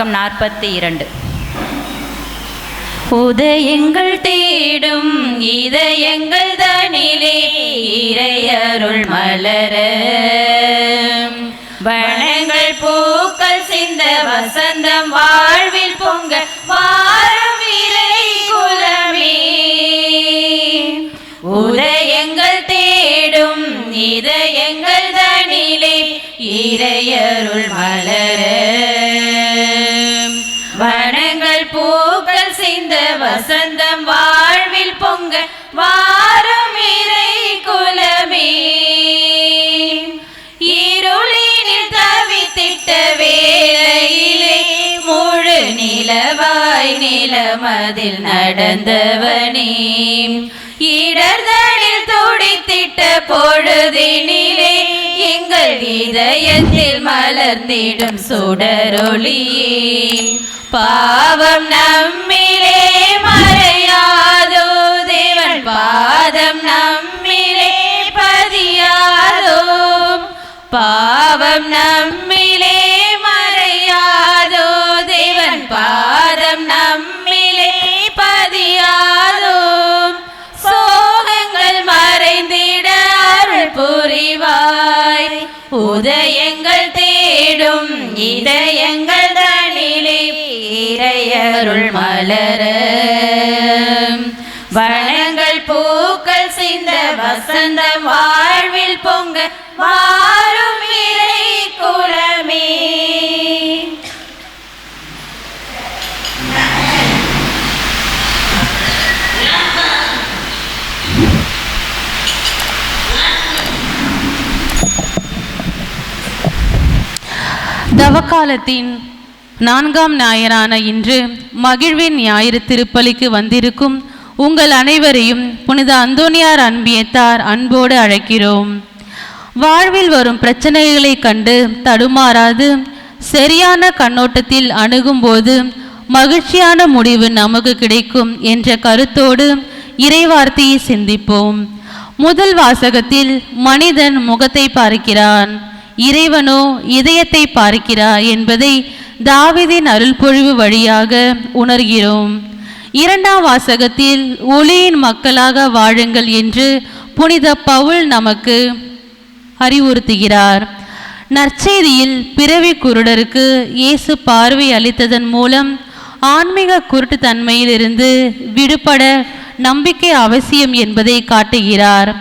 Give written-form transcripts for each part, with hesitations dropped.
பக்கம் 42. உதயங்கள் தேடும் இதயங்கள் தனிலே இறையருள் மலர வனங்கள் பூக்கள் சிந்த வசந்தம் வாழ்வில் பொங்க வாரம் இறை குலமே. உதயங்கள் தேடும் இதயங்கள் தனிலே இறையருள் மலர வனங்கள் பூக்கள் சிந்த வசந்தம் வாழ்வில் பொங்க வாரம் இறை குலமே. இருளினில் தவித்திட்ட வேளையிலே முழு நிலவாய் நிலமதில் நடந்தவனே, இடர்தனில் துடித்திட்ட பொழுதினிலே எங்கள் இதயத்தில் மலர்ந்திடும் சுடரொளியே. பாவம் நம்மிலே மறையாதோ, தேவன் பாதம் நம்மிலே பதியாதோ. பாவம் நம்மிலே மறையாதோ, தேவன் பாதம் நம்மிலே பதியாதோ. சோகங்கள் மறைந்திட அருள் புரிவாய், உதயங்கள் தேடும் இதயங்கள் தனிலே இறையருள் மலர வனங்கள் பூக்கள் சிந்த வசந்தம் வாழ்வில் பொங்க வாரும் இறை குலமே. தவக்காலத்தின் 4ஆம் ஞாயிறான இன்று மகிழ்வின் ஞாயிறு திருப்பலிக்கு வந்திருக்கும் உங்கள் அனைவரையும் புனித அந்தோனியார் அன்பியத்தார் அன்போடு அழைக்கிறோம். வாழ்வில் வரும் பிரச்சனைகளை கண்டு தடுமாறாது சரியான கண்ணோட்டத்தில் அணுகும்போது மகிழ்ச்சியான முடிவு நமக்கு கிடைக்கும் என்ற கருத்தோடு இறைவார்த்தையை சிந்திப்போம். முதல் வாசகத்தில் மனிதன் முகத்தை பார்க்கிறான், இறைவனோ இதயத்தை பார்க்கிறார் என்பதை தாவீதின் அருள்பொழிவு வழியாக உணர்கிறோம். 2ஆம் வாசகத்தில் ஒளியின் மக்களாக வாழுங்கள் என்று புனித பவுல் நமக்கு அறிவுறுத்துகிறார். நற்செய்தியில் பிறவி குருடருக்கு இயேசு பார்வை அளித்ததன் மூலம் ஆன்மீக குருட்டுத்தன்மையிலிருந்து விடுபட நம்பிக்கை அவசியம் என்பதை காட்டுகிறார்.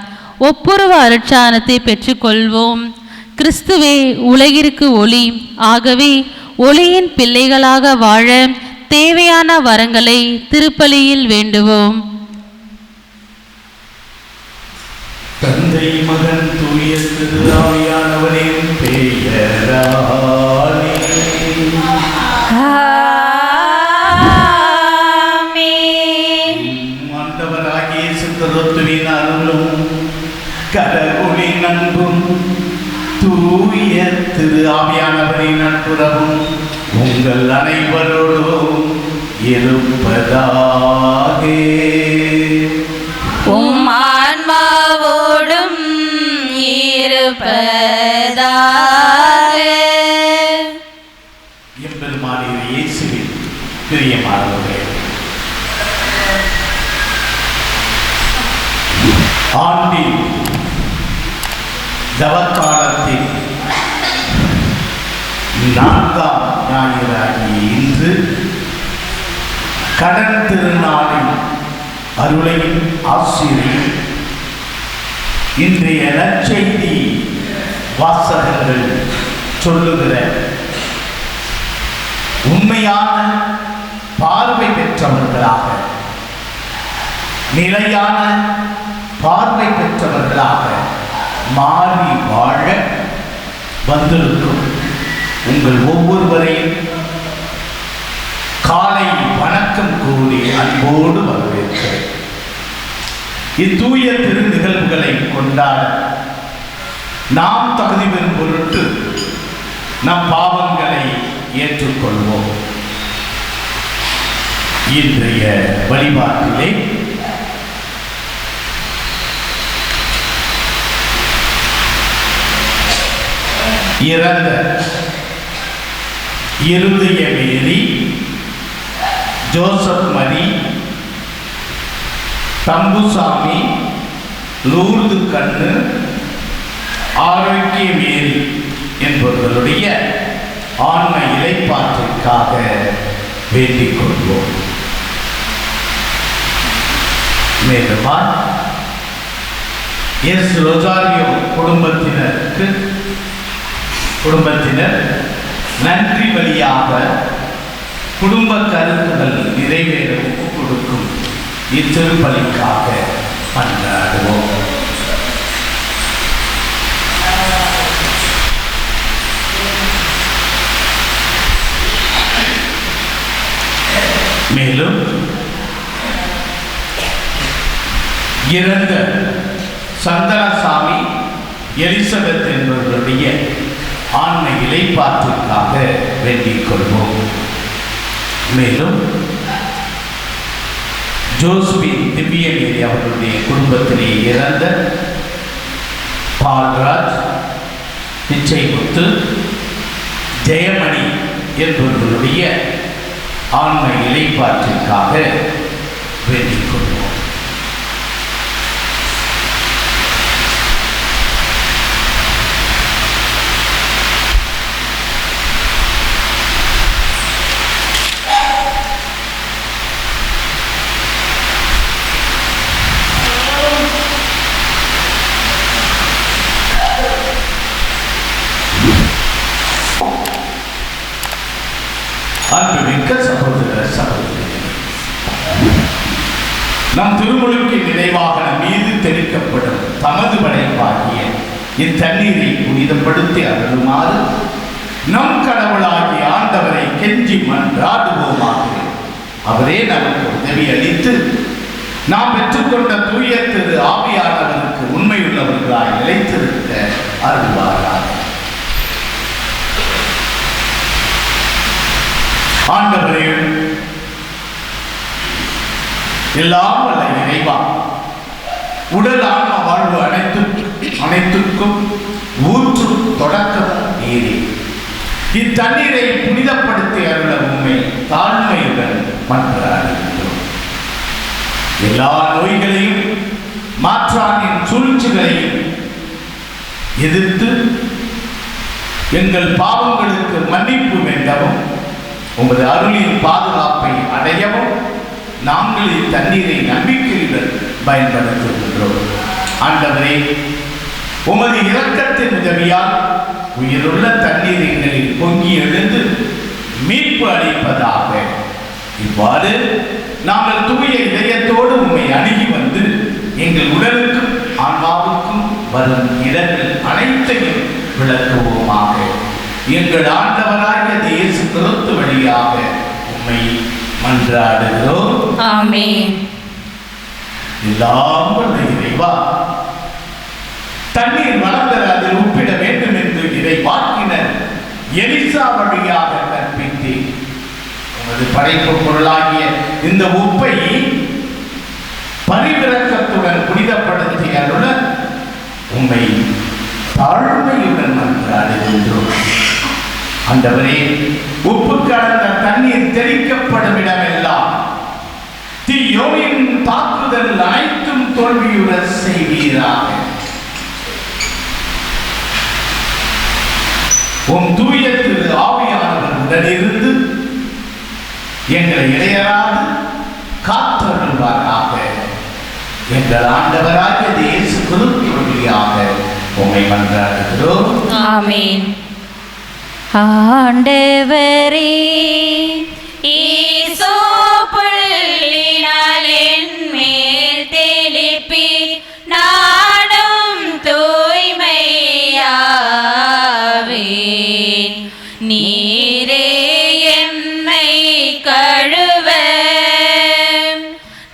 ஒப்புரவு அருட்சானத்தை பெற்றுக்கொள்வோம். கிறிஸ்துவே உலகிற்கு ஒளி, ஆகவே ஒளியின் பிள்ளைகளாக வாழ தேவையான வரங்களை திருப்பலியில் வேண்டுவோம். தந்தை மகன் தூய திரு ஆவியானவரின் பெயராலே ஆமென். ஆண்டவராகிய சித்தருத்துவின் அருளும் கடவுளின் அன்பும் தூய திரு ஆவியானவரின் நட்புறவும் உங்கள் அனைவரோடும் இருப்பதாக. உம் ஆன்மாவோடும் இருப்பதாக. எம்பெருமானின் இயேசுவின் பிரியமானவர்களே, ஆண்டின் தவக்காலத்தில் 4ஆம் ஞாயிறாகிய இன்று கடன் திருநாளின் அருளையும் ஆசிரியர் இன்றைய நற்செய்தி வாசகங்கள் சொல்லுகிற உண்மையான பார்வை பெற்றவர்களாக, நிலையான பார்வை பெற்றவர்களாக மாறி வாழ வந்திருக்கும் உங்கள் ஒவ்வொருவரையும் காலை வணக்கம் கூறி அன்போடு வரவேற்கிறேன். இத்தூய திரு நிகழ்வுகளை கொண்டாட நாம் தகுதி பெறும் பொருட்டு நம் பாவங்களை ஏற்றுக்கொள்வோம். இன்றைய வழிபாட்டிலே இறந்த இருதய மேரி, ஜோசப் மரி, தம்புசாமி, லூர்து கண்ணு, ஆரோக்கிய மேரி என்பவர்களுடைய ஆன்ம இலைப்பாற்றிற்காக வேண்டிக் கொள்வோம். மேலும் எஸ் ரொசாரியோ குடும்பத்தினர் நன்றி வழியாக குடும்ப கருத்துகள் நிறைவேற கொடுக்கும் இத்திருப்பலிக்காக மன்றாடுவோம். மேலும் இறந்த சந்தனசாமி, எலிசபெத் என்பவர்களுடைய ஆன்ம இலைப்பாற்றிற்காக வேண்டிக் கொள்வோம். மேலும் ஜோஸ்பின் திவ்யமேரி அவர்களுடைய குடும்பத்திலே இறந்த பால்ராஜ், பிச்சைமுத்து, ஜெயமணி என்பவர்களுடைய ஆன்ம இலைப்பாற்றிற்காக வேண்டிக் கொள்வோம். அன்புமிக்க சகோதர சகோதரிகளே, நம் திருமுழுக்கு நினைவாக நம் மீது தெளிக்கப்படும் தமது படைப்பாகிய இத்தண்ணீரை புனிதப்படுத்தி அருளுமாறு நம் கடவுளாகிய ஆண்டவரை கெஞ்சி மன்றாடுவோமாக. அவரே நமக்கு உதவி அளித்து நாம் பெற்றுக்கொண்ட தூய திரு ஆவியானவருக்கு உண்மையுள்ளவர்களாய் நிலைத்திருக்க அருள்வாராக. ஆண்டவரே, எல்லாம் வல்ல இறைவா, உடல் ஆன்ம வாழ்வு அனைத்துக்கும் ஊற்றும் தொடக்கமும் நீரே. இத்தண்ணீரை புனிதப்படுத்தி அருள உண்மை தாழ்மையுடன் மன்றாடுகின்றோம். எல்லா நோய்களையும் மாற்றானின் சூழ்ச்சிகளையும் எதிர்த்து எங்கள் பாவங்களுக்கு மன்னிப்பு வேண்டவும், உமது அருளின் பாதுகாப்பை அடையவும் நாங்கள் இத்தண்ணீரை நம்பிக்கையுடன் பயன்படுத்துகின்றோம். ஆண்டவரே, உமது இரக்கத்தின் உதவியால் உயிருள்ள தண்ணீர் எங்களில் பொங்கி எழுந்து மீட்பு அளிப்பதாக. இவ்வாறு நாங்கள் தூய இதயத்தோடு உம்மை அணுகி வந்து எங்கள் உடலுக்கும் ஆன்மாவுக்கும் வரும் இடங்கள் அனைத்தையும் விளக்குவோமாக. எங்கள் ஆண்டவராகிய இயேசு கிறிஸ்து வழியாக உம்மை மன்றாடுகிறோம். ஆமென். எல்லாம் வல்ல இறைவா, தண்ணீர் வளர்ந்தர அதில் உப்பிட வேண்டும் என்று இதை வாக்கினர் எலிசா வழியாக கற்பித்து உமது படைப்பு பொருளாகிய இந்த உப்பை பரிவிரக்கத்துடன் புனிதப்படுத்தி அருள உம்மை தாழ்மையுடன் மன்றாடுகின்றோம். ஆண்டவரே, உப்பு கலந்த தண்ணீர் தெளிக்கப்படும் இடமெல்லாம் தீயோனின் தாக்குதல் அனைத்தும் தோல்வியுற செய்வீராக. உம் தூய திரு ஆவியானவர் உடனிருந்து எங்களை இடையராது காத்தருள்வாராக. எங்கள் ஆண்டவராகிய இயேசு கிறிஸ்து வழியாக உம்மை மன்றாடுகிறோம். ஆமென். ஆண்டவரே, ஈசோ புள்ளினால் என் மேல் தெளிப்பி நானும் தூய்மையாவேன். நீரே என்னை கழுவ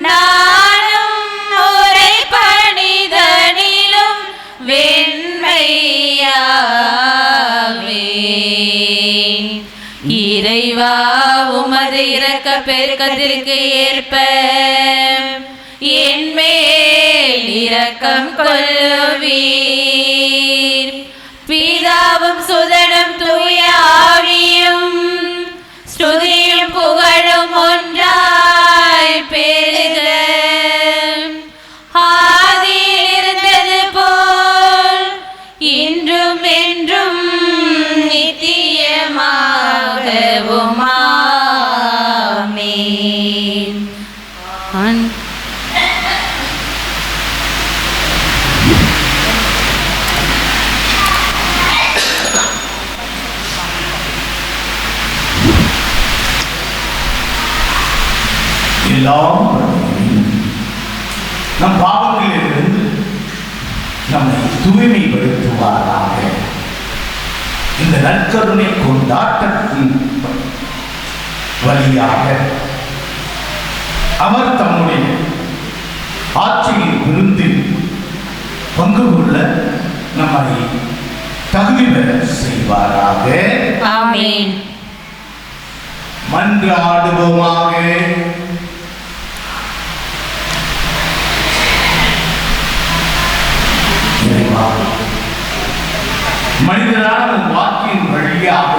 நானும் உரை பணிதனிலும் வெண்மையாவேன். இறைவா, உமது இரக்க பெருக்கத்திற்கு ஏற்ப என் மேல் இரக்கம் கொள்ளுவீர். பிதாவும் சுதனும் தூய ஆவியும் ஆமென். எல்லாம் நம் பாவங்களிலிருந்து நம்மை தூய்மைப்படுத்துவாராக. இந்த நற்கருணை கொண்டாட்டத்தின் வழியாக அவர் தம்முடைய ஆட்சியின் விருந்தில் பங்கு கொள்ள நம்மை தகுதி பெற செய்வாராக. ஆமென். மன்றாடுவோமாக. மனிதரான வாக்கின் வழியாக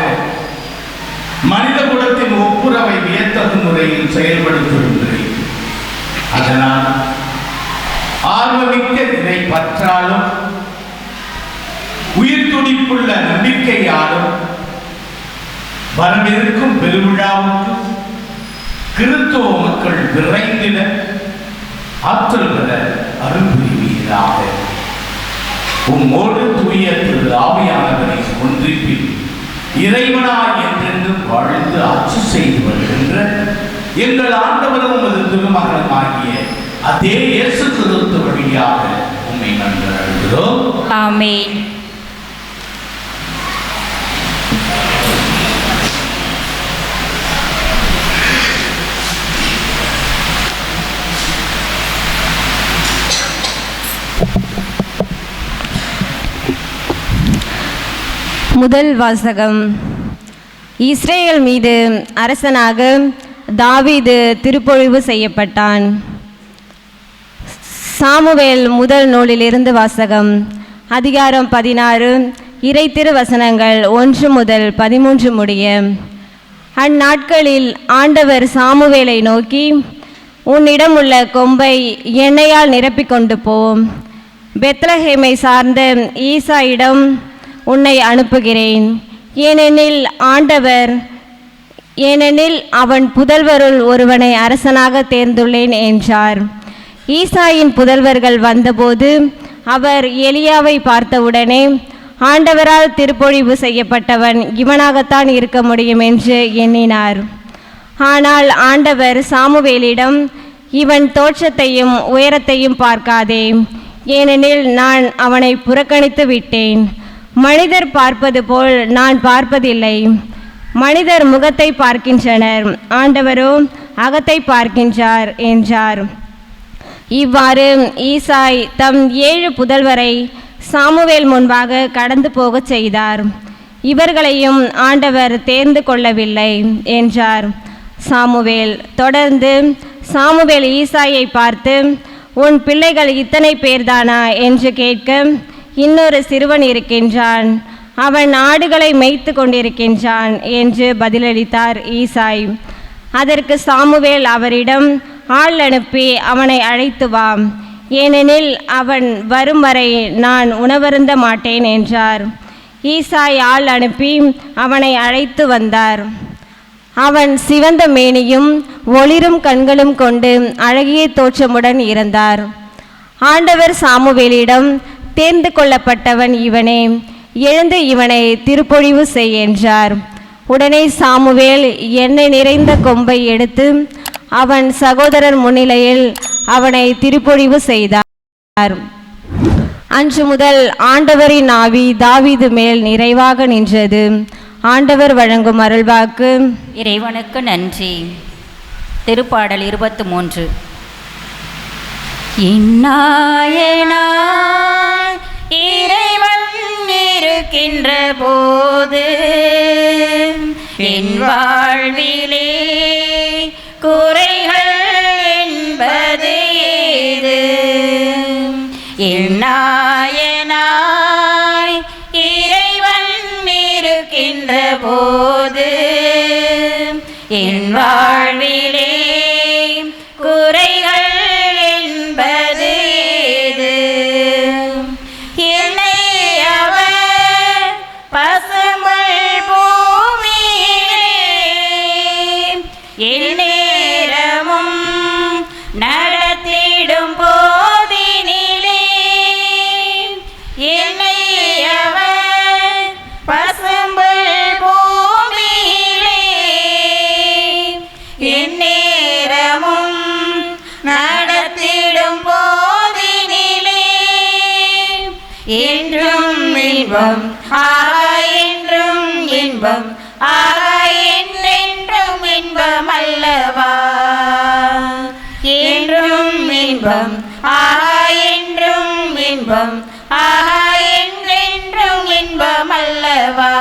மனித குலத்தின் ஒப்புரவை வியத்தகு முறையில் செயல்படுத்துகின்றேன். அதனால் ஆர்வமிக்க இதை பற்றாலும் உயிர் துடிப்புள்ள நம்பிக்கையாலும் வரவிருக்கும் பெருவிழாவுக்கு கிறிஸ்துவ மக்கள் விரைந்திட ஆற்றல் பெற அருள் புரிவீராக. உம்மோடு தூய திரு ஆவியானவரை ஒன்றிப்பில் இறைவனாய் என்றென்றும் வாழ்ந்து ஆட்சி செய்து வருகின்ற எங்கள் ஆண்டவரும் உமது திருமகனுமாகிய அதே இயேசு கிறிஸ்து வழியாக உம்மை மன்றாடுகிறோம். ஆமென். முதல் வாசகம். இஸ்ரேல் மீது அரசனாக தாவீது திருப்பொழிவு செய்யப்பட்டான். சாமுவேல் முதல் நூலிலிருந்து வாசகம். அதிகாரம் 16, இறை திருவசனங்கள் 1 முதல் 13 முடிய. அந்நாட்களில் ஆண்டவர் சாமுவேலை நோக்கி, உன்னிடம் உள்ள கொம்பை எண்ணெயால் நிரப்பிக்கொண்டு போ. பெத்லஹேமை சார்ந்த ஈசாயிடம் உன்னை அனுப்புகிறேன். ஏனெனில் அவன் புதல்வருள் ஒருவனை அரசனாக தேர்ந்துள்ளேன் என்றார். ஈசாயின் புதல்வர்கள் வந்தபோது அவர் எலியாவை பார்த்தவுடனே, ஆண்டவரால் திருப்பொழிவு செய்யப்பட்டவன் இவனாகத்தான் இருக்க முடியும் என்று எண்ணினார். ஆனால் ஆண்டவர் சாமுவேலிடம், இவன் தோற்றத்தையும் உயரத்தையும் பார்க்காதே, ஏனெனில் நான் அவனை புறக்கணித்து விட்டேன். மனிதர் பார்ப்பது போல் நான் பார்ப்பதில்லை. மனிதர் முகத்தை பார்க்கின்றனர், ஆண்டவரோ அகத்தை பார்க்கின்றார் என்றார். இவ்வாறு ஈசாய் தம் 7 புதல்வரை சாமுவேல் முன்பாக கடந்து போகச் செய்தார். இவர்களையும் ஆண்டவர் தேர்ந்து கொள்ளவில்லை என்றார். தொடர்ந்து சாமுவேல் ஈசாயை பார்த்து, உன் பிள்ளைகள் இத்தனை பேர்தானா என்று கேட்க, இன்னொரு சிறுவன் இருக்கின்றான், அவன் ஆடுகளை மேய்த்து கொண்டிருக்கின்றான் என்று பதிலளித்தார் ஈசாய். அதற்கு சாமுவேல் அவரிடம் ஆள் அனுப்பி அவனை அழைத்து வா, ஏனெனில் அவன் வரும் வரை நான் உணவருந்த மாட்டேன் என்றார். ஈசாய் ஆள் அனுப்பி அவனை அழைத்து வந்தார். அவன் சிவந்த மேனியும் ஒளிரும் கண்களும் கொண்டு அழகிய தோற்றமுடன் இருந்தார். ஆண்டவர் சாமுவேலிடம், தேர்ந்து கொள்ளப்பட்டவன் இவனே, எழுந்து இவனை திருப்பொழிவு செய் என்றார். உடனே சாமுவேல் எண்ணெய் நிறைந்த கொம்பை எடுத்து அவன் சகோதரர் முன்னிலையில் அவனை திருப்பொழிவு செய்தார். அன்று முதல் ஆண்டவரின் ஆவி தாவீது மேல் நிறைவாக நின்றது. ஆண்டவர் வழங்கும் அருள்வாக்கு. இறைவனுக்கு நன்றி. திருப்பாடல் 23. இன்னாயனாய் இறைவன் இருக்கின்ற போது என் வாழ்விலே குறைகள் என்பது ஏது? என்னாயனாய் இறைவன் இருக்கின்ற போது என் வாழ்விலே குறைகள் என்பது ஏது? என்னை அவர் பசும்புல் பூமியிலே எந்நேரமும் நடத்திடும் போதினிலே என்னை அவர் பசும்புல் பூமியிலே எந்நேரமும் நடத்திடும் போதினிலே என்றும் இன்பம் என்றும் இன்பம் என்றென்றும் இன்பம் அல்லவா என்றும் இன்பம் என்றும் இன்பம் என்றென்றும் இன்பம் அல்லவா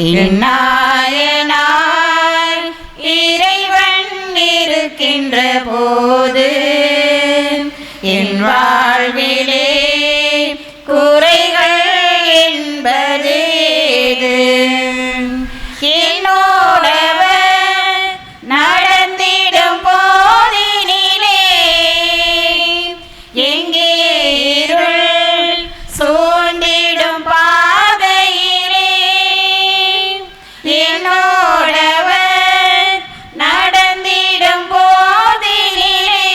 என் நாயனாய் இறைவன் இருக்கின்ற போது என் வாழ்விலே குறைகள் என்பது என்னோடவர் நடந்திடும் போதினிலே எங்கே இருள் சூழ்ந்திடும் பாதையிலே என்னோடவர் நடந்திடும் போதினிலே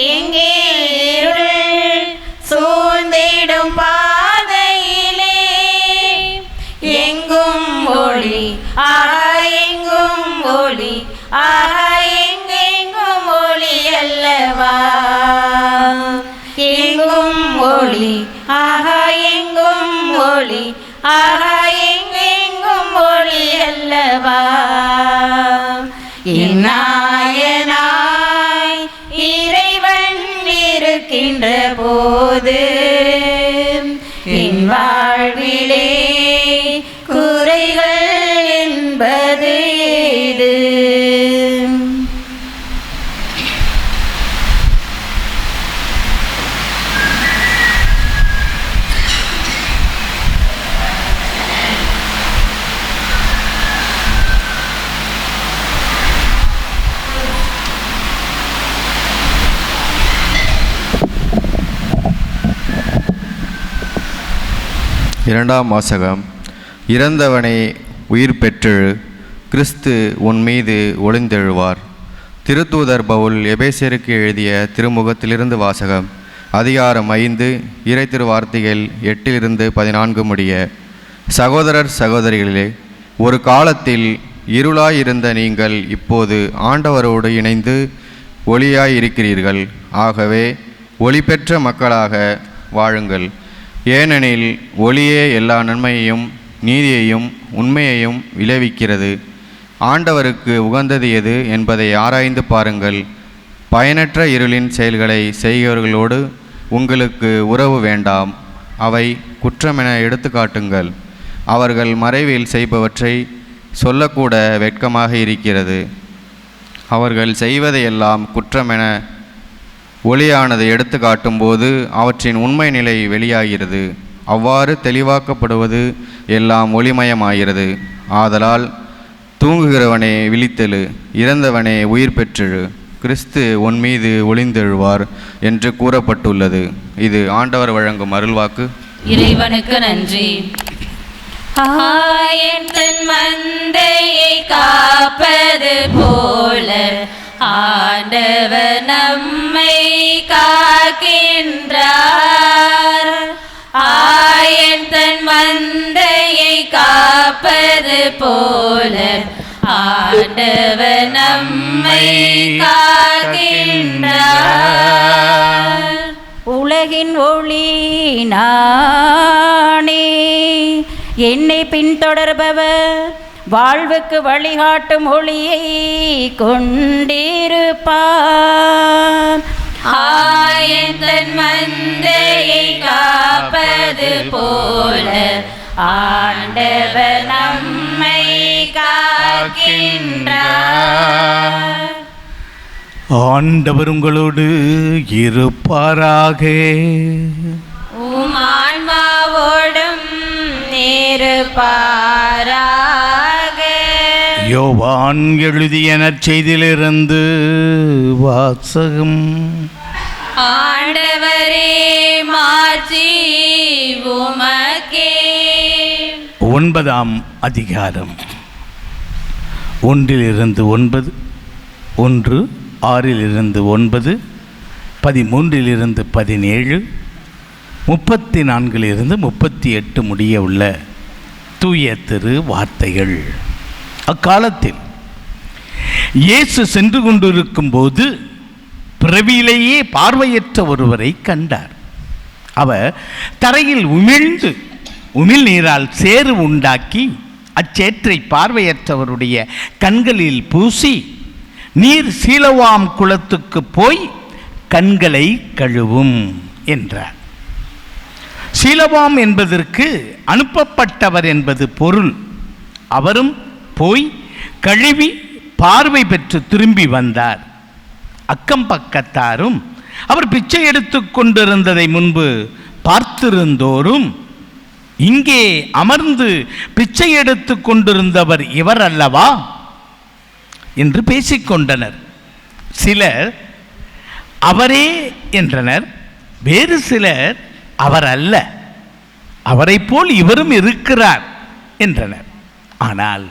எங்கே இருள் சூழ்ந்திடும் பாதையிலே எங்கும் ஒளி எங்கும் ஒளி எங்கெங்கும் ஒளி அல்லவா எங்கும் ஒளி எங்கும் ஒளி எங்கெங்கும் ஒளி அல்லவா என் நாயனாய் இறைவன் இருக்கின்ற போது என் வாழ்விலே குறைகள் என்பது ஏது இரண்டாம் வாசகம். இறந்தவனை உயிர் பெற்றெழு, கிறிஸ்து உன் மீது ஒளிந்தெழுவார். திருத்தூதர் பவுல் எபேசியருக்கு எழுதிய திருமுகத்திலிருந்து வாசகம். அதிகாரம் 5 இறை திருவார்த்தைகள் 8-14 முடிய. சகோதரர் சகோதரிகளே, ஒரு காலத்தில் இருளாயிருந்த நீங்கள் இப்போது ஆண்டவரோடு இணைந்து ஒளியாயிருக்கிறீர்கள். ஆகவே ஒளி பெற்ற மக்களாக வாழுங்கள். ஏனெனில் ஒளியே எல்லா நன்மையையும் நீதியையும் உண்மையையும் விளைவிக்கிறது. ஆண்டவருக்கு உகந்தது எது என்பதை ஆராய்ந்து பாருங்கள். பயனற்ற இருளின் செயல்களை செய்கிறவர்களோடு உங்களுக்கு உறவு வேண்டாம். அவை குற்றமென எடுத்து காட்டுங்கள். அவர்கள் மறைவில் செய்பவற்றை சொல்லக்கூட வெட்கமாக இருக்கிறது. அவர்கள் செய்வதையெல்லாம் குற்றமென ஒளியானது எடுத்து காட்டும்போது அவற்றின் உண்மை நிலை வெளியாகிறது. அவ்வாறு தெளிவாக்கப்படுவது எல்லாம் ஒளிமயமாகிறது. ஆதலால் தூங்குகிறவனே விழித்தெழு, இறந்தவனே உயிர் பெற்றெழு, கிறிஸ்து உன் மீது ஒளிந்தெழுவார் என்று கூறப்பட்டுள்ளது. இது ஆண்டவர் வழங்கும் அருள்வாக்கு. இறைவனுக்கு நன்றி. என் தன் மந்தையை காப்பது போல ஆண்டவர் நம்மை காக்கின்றார். என் தன் மந்தையை காப்பது போல ஆண்டவர் நம்மை காக்கின்றார். உலகின் ஒளி நானே, என்னை பின்தொடர்பவர் வாழ்வுக்கு வழிகாட்டும் ஒளியை கொண்டிருப்பார். என் தன் மந்தையை காப்பது போல ஆண்டவர் நம்மை காக்கின்றார். ஆண்டவர் உங்களோடு இருப்பாராக. உம் ஆன்மாவோடும் இருப்பாராக. யோவான் எழுதிய நற்செய்தியிலிருந்து வாசகம். ஆண்டவரே, மாட்சி உமக்கே. 9ஆம் அதிகாரம் 1-9, 1:6-9, 13-17, 34-38 முடிய உள்ள தூய திரு வார்த்தைகள். அக்காலத்தில் இயேசு சென்று கொண்டிருக்கும் போது பிறவியிலேயே பார்வையற்ற ஒருவரை கண்டார். அவர் தரையில் உமிழ்ந்து உமிழ்நீரால் சேறு உண்டாக்கி அச்சேற்றை பார்வையற்றவருடைய கண்களில் பூசி, நீர் சீலோவாம் குளத்துக்கு போய் கண்களை கழுவும் என்றார். சீலோவாம் என்பதற்கு அனுப்பப்பட்டவர் என்பது பொருள். அவரும் போய் கழுவி பார்வை பெற்று திரும்பி வந்தார். அக்கம் பக்கத்தாரும் அவர் பிச்சை எடுத்து கொண்டிருந்ததை முன்பு பார்த்திருந்தோரும், இங்கே அமர்ந்து பிச்சை எடுத்து கொண்டிருந்தவர் இவர் அல்லவா என்று பேசிக்கொண்டனர். சிலர் அவரே என்றனர், வேறு சிலர் அவர் அல்ல, அவரை போல் இவரும் இருக்கிறார் என்றனர். ஆனால்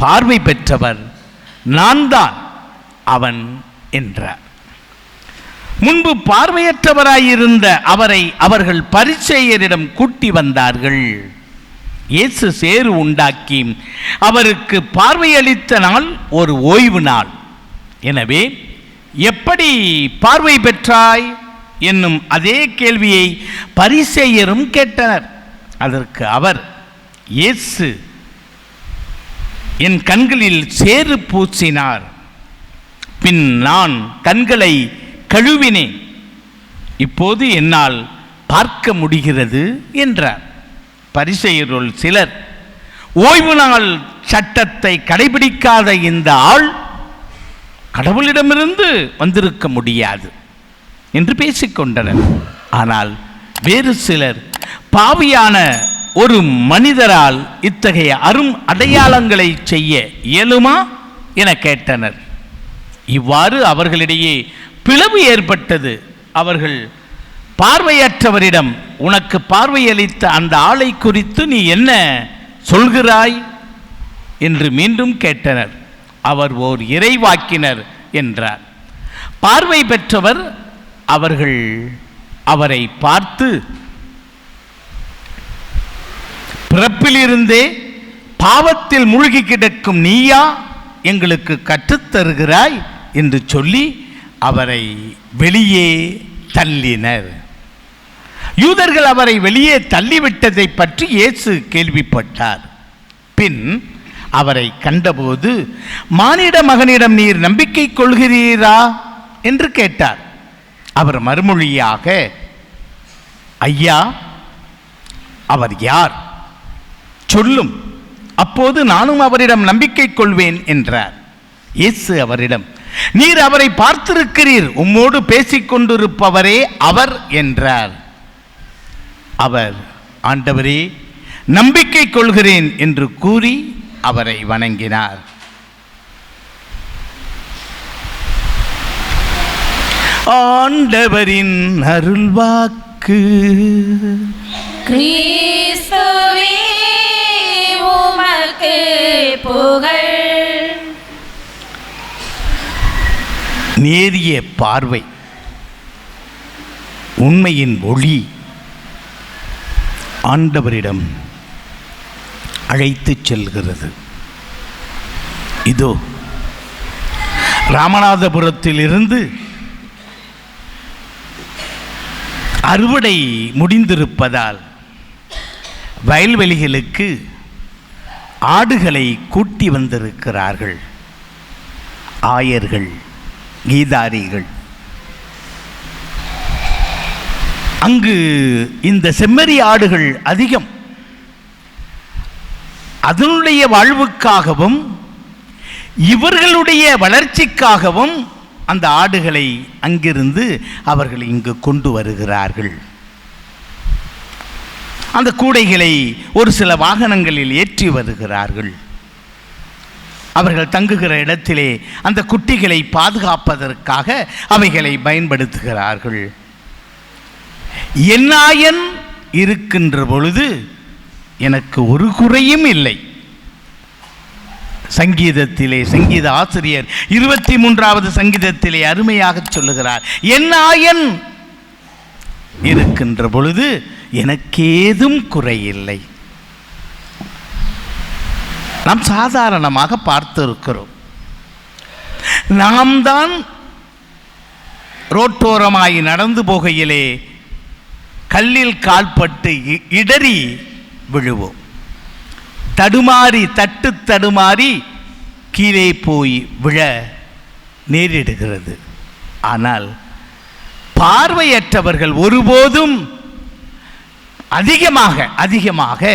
பார்வை பெற்றவர் நான் தான் அவன் என்றார். முன்பு பார்வையற்றவராயிருந்த அவரை அவர்கள் பரிசேயரிடம் கூட்டி வந்தார்கள். இயேசு சேறு உண்டாக்கி அவருக்கு பார்வையளித்த நாள் ஒரு ஓய்வு நாள். எனவே எப்படி பார்வை பெற்றாய் என்னும் அதே கேள்வியை பரிசேயரும் கேட்டனர். அதற்கு அவர், இயேசு என் கண்களில் சேறு பூசினார், பின் நான் கண்களை கழுவினேன், இப்போது என்னால் பார்க்க முடிகிறது என்றார். பரிசேயருள் சிலர், ஓய்வு நாள் சட்டத்தை கடைபிடிக்காத இந்த ஆள் கடவுளிடமிருந்து வந்திருக்க முடியாது என்று பேசிக்கொண்டனர். ஆனால் வேறு சிலர், பாவியான ஒரு மனிதரால் இத்தகைய அரும் அடையாளங்களை செய்ய இயலுமா என கேட்டனர். இவ்வாறு அவர்களிடையே பிளவு ஏற்பட்டது. அவர்கள் பார்வையற்றவரிடம், உனக்கு பார்வையளித்த அந்த ஆளை குறித்து நீ என்ன சொல்கிறாய் என்று மீண்டும் கேட்டனர். அவர் ஓர் இறைவாக்கினர் என்றார். பார்வை பெற்றவர் அவரை பார்த்து, பிறப்பிலிருந்தே பாவத்தில் மூழ்கி கிடக்கும் நீயா எங்களுக்கு கற்றுத்தருகிறாய் என்று சொல்லி அவரை வெளியே தள்ளினர். யூதர்கள் அவரை வெளியே தள்ளிவிட்டதை பற்றி இயேசு கேள்விப்பட்டார். பின் அவரை கண்டபோது, மானிட மகனிடம் நீர் நம்பிக்கை கொள்கிறீரா என்று கேட்டார். அவர் மறுமொழியாக, ஐயா, அவர் யார் சொல்லும், அப்போது நானும் அவரிடம் நம்பிக்கை கொள்வேன் என்றார். இயேசு அவரிடம், நீர் அவரை பார்த்திருக்கிறீர், உம்மோடு பேசிக்கொண்டிருப்பவரே அவர் என்றார். அவர், ஆண்டவரே, நம்பிக்கை கொள்கிறேன் என்று கூறி அவரை வணங்கினார். ஆண்டவரின் அருள்வாக்கு. கிறிஸ்துவே உமக்கு புகழ். நேரிய பார்வை உண்மையின் ஒளி ஆண்டவரிடம் அழைத்துச் செல்கிறது. இதோ ராமநாதபுரத்தில் இருந்து அறுவடை முடிந்திருப்பதால் வயல்வெளிகளுக்கு ஆடுகளை கூட்டி வந்திருக்கிறார்கள் ஆயர்கள், கீதாரிகள். அங்கு இந்த செம்மறி ஆடுகள் அதிகம். அதனுடைய வாழ்வுக்காகவும் இவர்களுடைய வளர்ச்சிக்காகவும் அந்த ஆடுகளை அங்கிருந்து அவர்கள் இங்கு கொண்டு வருகிறார்கள். அந்த கூடைகளை ஒரு சில வாகனங்களில் ஏற்றி வருகிறார்கள். அவர்கள் தங்குகிற இடத்திலே அந்த குட்டிகளை பாதுகாப்பதற்காக அவைகளை பயன்படுத்துகிறார்கள். என்னாயன் இருக்கின்ற பொழுது எனக்கு ஒரு குறையும் இல்லை. சங்கீதத்திலே சங்கீத ஆசிரியர் 23வது சங்கீதத்திலே அருமையாக சொல்லுகிறார், என் ஆயன் இருக்கின்ற பொழுது எனக்கேதும் குறையில்லை. நாம் சாதாரணமாக பார்த்திருக்கிறோம். நாம் தான் ரோட்டோரமாய் நடந்து போகையிலே கல்லில் கால்பட்டு இடறி விழுவோம். தடுமாறி கீழே போய் விழ நேரிடுகிறது. ஆனால் பார்வையற்றவர்கள் ஒருபோதும் அதிகமாக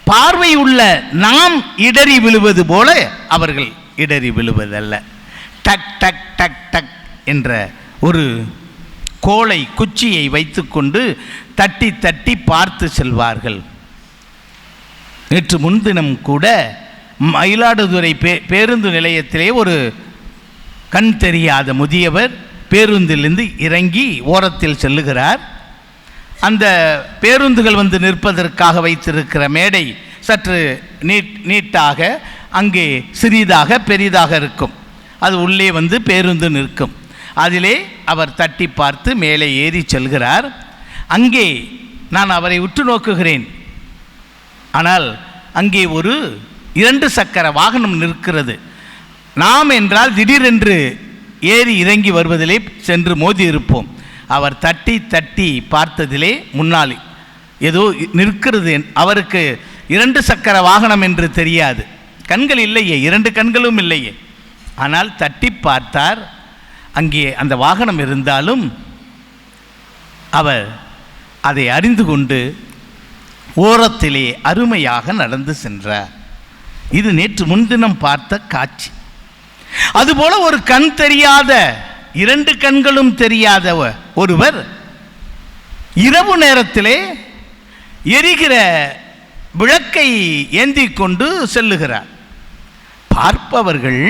பார்வை உள்ள நாம் இடறி விழுவது போல அவர்கள் இடறி விழுவதல்ல. டக் டக் டக் டக் என்ற ஒரு கோலை குச்சியை வைத்துக்கொண்டு தட்டி தட்டி பார்த்து செல்வார்கள். நேற்று முன்தினம் கூட மயிலாடுதுறை பேருந்து நிலையத்திலே ஒரு கண் தெரியாத முதியவர் பேருந்திலிருந்து இறங்கி ஓரத்தில் செல்லுகிறார். அந்த பேருந்துகள் வந்து நிற்பதற்காக வைத்திருக்கிற மேடை சற்று நீட்டாக அங்கே சிறிதாக பெரிதாக இருக்கும். அது உள்ளே வந்து பேருந்து நிற்கும். அதிலே அவர் தட்டி பார்த்து மேலே ஏறி செல்கிறார். அங்கே நான் அவரை உற்று நோக்குகிறேன். ஆனால் அங்கே ஒரு 2 சக்கர வாகனம் நிற்கிறது. நாம் என்றால் திடீரென்று ஏறி இறங்கி வருவதிலே சென்று மோதி இருப்போம். அவர் தட்டி தட்டி பார்த்ததிலே முன்னால் ஏதோ நிற்கிறது. அவருக்கு 2 சக்கர வாகனம் என்று தெரியாது. கண்கள் இல்லையே, 2 கண்களும் இல்லையே. ஆனால் தட்டி பார்த்தார். அங்கே அந்த வாகனம் இருந்தாலும் அவர் அதை அறிந்து கொண்டு ஓரத்திலே அருமையாக நடந்து சென்றார். இது நேற்று முன்தினம் பார்த்த காட்சி. அதுபோல ஒரு கண் தெரியாத, 2 கண்களும் தெரியாத ஒருவர் இரவு நேரத்திலே எரிகிற விளக்கை ஏந்தி கொண்டு செல்லுகிறார். பார்ப்பவர்கள்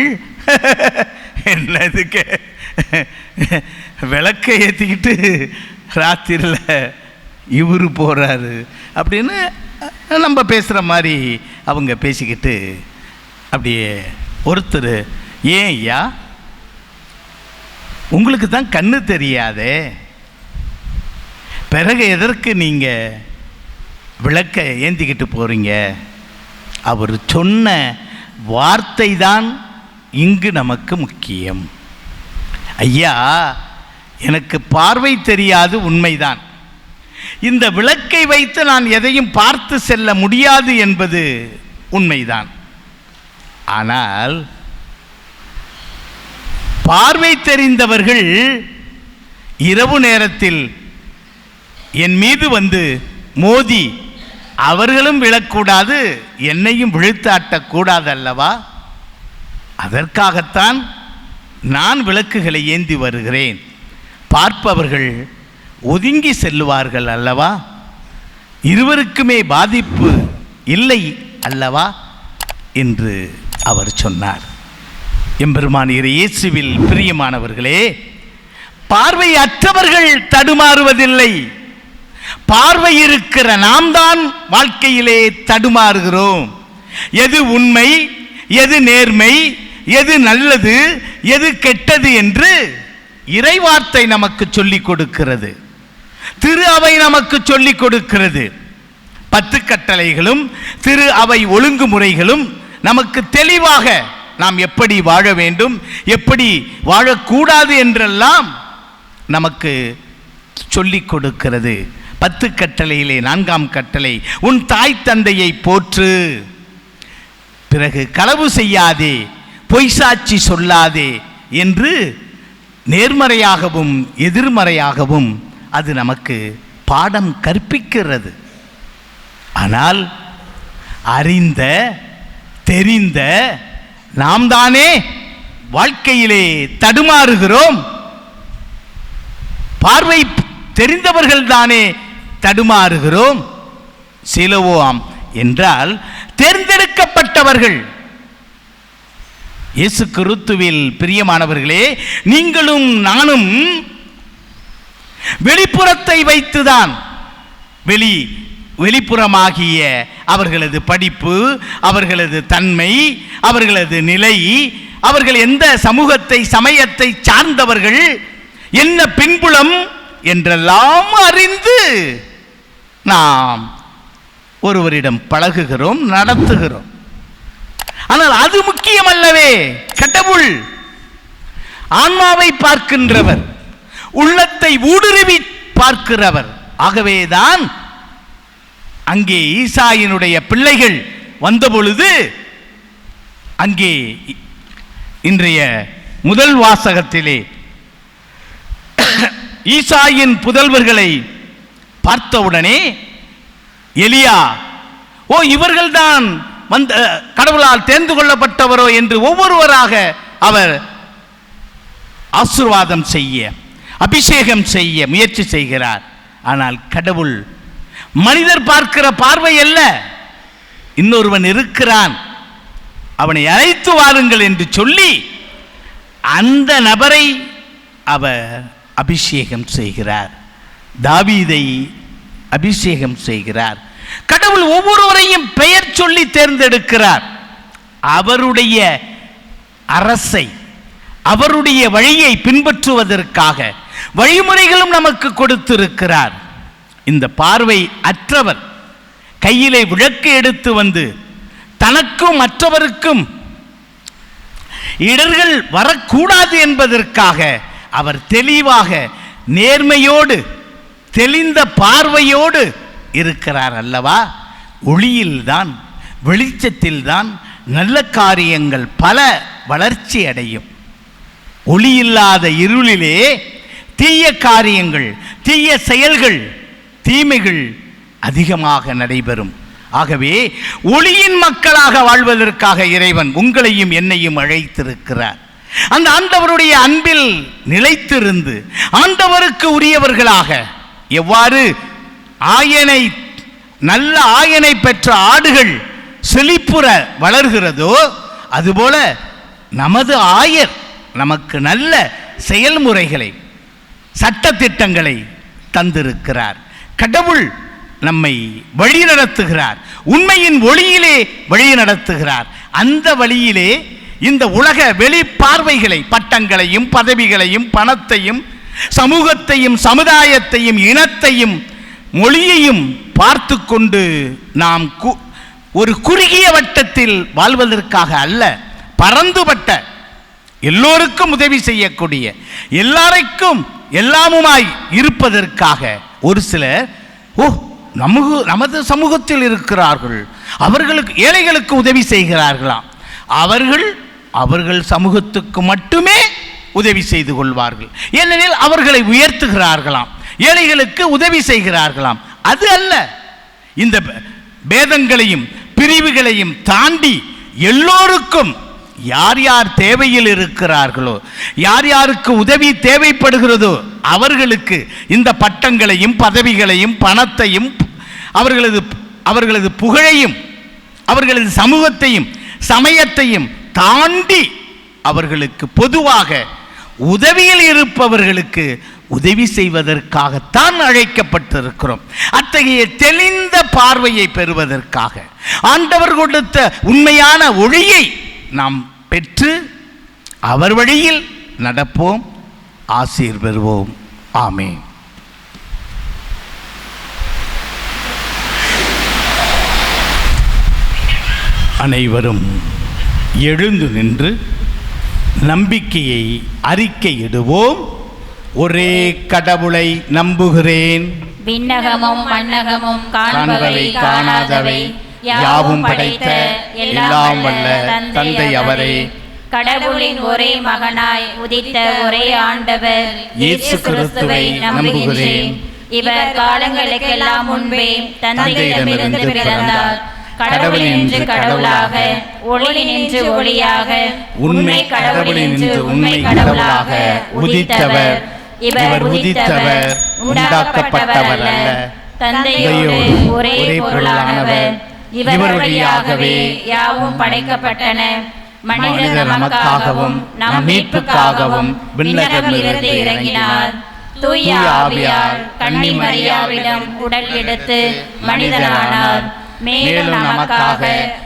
என்னதுக்கு விளக்கை ஏற்றிக்கிட்டு ராத்திரியில் இவரு போகிறாரு அப்படின்னு நம்ம பேசுகிற மாதிரி அவங்க பேசிக்கிட்டு அப்படியே ஒருத்தர், ஏன் ஐயா உங்களுக்கு தான் கண்ணு தெரியாதே, பிறகு எதற்கு நீங்கள் விளக்கை ஏந்திக்கிட்டு போகிறீங்க? அவர் சொன்ன வார்த்தை தான் இங்கு நமக்கு முக்கியம். ஐயா, எனக்கு பார்வை தெரியாது உண்மைதான். இந்த விளக்கை வைத்து நான் எதையும் பார்த்து செல்ல முடியாது என்பது உண்மைதான். ஆனால் பார்வை தெரிந்தவர்கள் இரவு நேரத்தில் என் மீது வந்து மோதி அவர்களும் விழக்கூடாது, என்னையும் விழுத்தாட்டக்கூடாது அல்லவா? அதற்காகத்தான் நான் விளக்குகளை ஏந்தி வருகிறேன். பார்ப்பவர்கள் ஒதுங்கி செல்லுவார்கள் அல்லவா? இருவருக்குமே பாதிப்பு இல்லை அல்லவா என்று அவர் சொன்னார். எம்பெருமான் இயேசுவில் பிரியமானவர்களே, பார்வையற்றவர்கள் தடுமாறுவதில்லை. பார்வை இருக்கிற நாம் தான் வாழ்க்கையிலே தடுமாறுகிறோம். எது உண்மை, எது நேர்மை, எது நல்லது, எது கெட்டது என்று இறைவார்த்தை நமக்கு சொல்லிக் கொடுக்கிறது. திரு அவை நமக்கு சொல்லிக் கொடுக்கிறது. 10 கட்டளைகளும் திரு அவை ஒழுங்குமுறைகளும் நமக்கு தெளிவாக நாம் எப்படி வாழ வேண்டும், எப்படி வாழக்கூடாது என்றெல்லாம் நமக்கு சொல்லிக் கொடுக்கிறது. 10 கட்டளையிலே 4ஆம் கட்டளை, உன் தாய் தந்தையை போற்று. பிறகு களவு செய்யாதே, பொய் சாட்சி சொல்லாதே என்று நேர்மறையாகவும் எதிர்மறையாகவும் அது நமக்கு பாடம் கற்பிக்கிறது. ஆனால் அறிந்த தெரிந்த நாம் தானே வாழ்க்கையிலே தடுமாறுகிறோம். பார்வை தெரிந்தவர்கள் தானே தடுமாறுகிறோம். சிலவோம் என்றால் தேர்ந்தெடுக்கப்பட்டவர்கள். இயேசு கிறிஸ்துவில் பிரியமானவர்களே, நீங்களும் நானும் வெளிப்புறத்தை வைத்துதான், வெளி வெளிப்புறமாகிய அவர்களது படிப்பு, அவர்களது தன்மை, அவர்களது நிலை, அவர்கள் எந்த சமூகத்தை சமயத்தை சார்ந்தவர்கள், என்ன பின்புலம் என்றெல்லாம் அறிந்து நாம் ஒருவரிடம் பழகுகிறோம், நடத்துகிறோம். ஆனால் அது முக்கியமல்லவே. கடவுள் ஆன்மாவை பார்க்கின்றவர், உள்ளத்தை ஊடுருவி பார்க்கிறவர். ஆகவேதான் அங்கே ஈசாயினுடைய பிள்ளைகள் வந்தபொழுது அங்கே இன்றைய முதல் வாசகத்திலே ஈசாயின் புதல்வர்களை பார்த்தவுடனே எலியா, ஓ இவர்கள்தான் வந்த கடவுளால் தேர்ந்து கொள்ளப்பட்டவரோ என்று ஒவ்வொருவராக அவர் ஆசீர்வாதம் செய்ய, அபிஷேகம் செய்ய முயற்சி செய்கிறார். ஆனால் கடவுள் மனிதர் பார்க்கிற பார்வை அல்ல, இன்னொருவன் இருக்கிறான், அவனை அழைத்து வாருங்கள் என்று சொல்லி அந்த நபரை அவர் அபிஷேகம் செய்கிறார். தாவீதை அபிஷேகம் செய்கிறார். கடவுள் ஒவ்வொருவரையும் பெயர் சொல்லி தேர்ந்தெடுக்கிறார். அவருடைய அரசை, அவருடைய வழியை பின்பற்றுவதற்காக வழிமுறைகளும் நமக்கு கொடுத்திருக்கிறார். இந்த பார்வை அற்றவர் கையிலே விளக்கு எடுத்து வந்து தனக்கும் மற்றவருக்கும் இடர்கள் வரக்கூடாது என்பதற்காக அவர் தெளிவாக நேர்மையோடு தெளிந்த பார்வையோடு இருக்கிறார் அல்லவா. ஒளியில்தான், வெளிச்சத்தில்தான் நல்ல காரியங்கள் பல வளர்ச்சி அடையும். ஒளியில்லாத இருளிலே தீய காரியங்கள், தீய செயல்கள், தீமைகள் அதிகமாக நடைபெறும். ஆகவே ஒளியின் மக்களாக வாழ்வதற்காக இறைவன் உங்களையும் என்னையும் அழைத்திருக்கிறார். அந்த ஆண்டவருடைய அன்பில் நிலைத்திருந்து ஆண்டவருக்கு உரியவர்களாக, எவ்வாறு ஆயனை நல்ல ஆயனை பெற்ற ஆடுகள் செழிப்புற வளர்கிறதோ அதுபோல நமது ஆயர் நமக்கு நல்ல செயல்முறைகளை, சட்டதிட்டங்களை தந்திருக்கிறார். கடவுள் நம்மை வழி நடத்துகிறார், உண்மையின் ஒளியிலே வழி நடத்துகிறார். அந்த வழியிலே இந்த உலக வெளிப்பார்வைகளை, பட்டங்களையும் பதவிகளையும் பணத்தையும் சமூகத்தையும் சமுதாயத்தையும் இனத்தையும் மொழியையும் பார்த்து கொண்டு நாம் ஒரு குறுகிய வட்டத்தில் வாழ்வதற்காக அல்ல, பரந்துபட்ட எல்லோருக்கும் உதவி செய்யக்கூடிய, எல்லாருக்கும் எல்லாமுமாய் இருப்பதற்காக ஒரு சிலர் நமது சமூகத்தில் இருக்கிறார்கள், அவர்களுக்கு ஏழைகளுக்கு உதவி செய்கிறார்களாம், அவர்கள் சமூகத்துக்கு மட்டுமே உதவி செய்து கொள்வார்கள், ஏனெனில் அவர்களை உயர்த்துகிறார்களாம், ஏழைகளுக்கு உதவி செய்கிறார்களாம். அது அல்ல. இந்த பேதங்களையும் பிரிவுகளையும் தாண்டி எல்லோருக்கும் யார் யார் தேவையில் இருக்கிறார்களோ, யார் யாருக்கு உதவி தேவைப்படுகிறதோ அவர்களுக்கு இந்த பட்டங்களையும் பதவிகளையும் பணத்தையும் அவர்களது புகழையும் அவர்களது சமூகத்தையும் சமயத்தையும் தாண்டி அவர்களுக்கு பொதுவாக உதவியில் இருப்பவர்களுக்கு உதவி செய்வதற்காகத்தான் அழைக்கப்பட்டிருக்கிறோம். அத்தகைய தெளிந்த பார்வையை பெறுவதற்காக ஆண்டவர் கொடுத்த உண்மையான ஒளியை நாம் பெற்று அவர் வழியில் நடப்போம், ஆசீர் பெறுவோம். ஆமென். அனைவரும் எழுந்து நின்று நம்பிக்கையை அறிக்கையிடுவோம். ஒரே கடவுளை நம்புகிறேன், விண்ணகமும் மண்ணகமும் காண்பவை காணாதவை யாவும் படைத்த எல்லாம் வல்ல தந்தை அவரே, கடவுளின் ஒரே மகனாய் உதித்த ஒரே ஆண்டவர் இயேசு கிறிஸ்துவை நம்புகிறேன். இவர் காலங்களுக்கெல்லாம் முன்பே தந்தையிடமிருந்து பிறந்தார். கடவுளினின்று கடவுளாக, ஒளியினின்று ஒளியாக, உண்மை கடவுளினின்று உண்மை கடவுளாக உதித்தவர். இவர் உதித்தவர், உண்டாக்கப்பட்டவர் அல்ல, தந்தையோடு ஒரே பொருளானவர். இவர் வழியாகவே யாவும் படைக்கப்பட்டன. மனிதர் நமக்காகவும் நம் மீட்புக்காகவும் விண்ணகமிருந்து இறங்கினார். தூய ஆவியார் கன்னி மரியாவிடம் உடல் எடுத்து மனிதனானார். மேலும் நமக்காக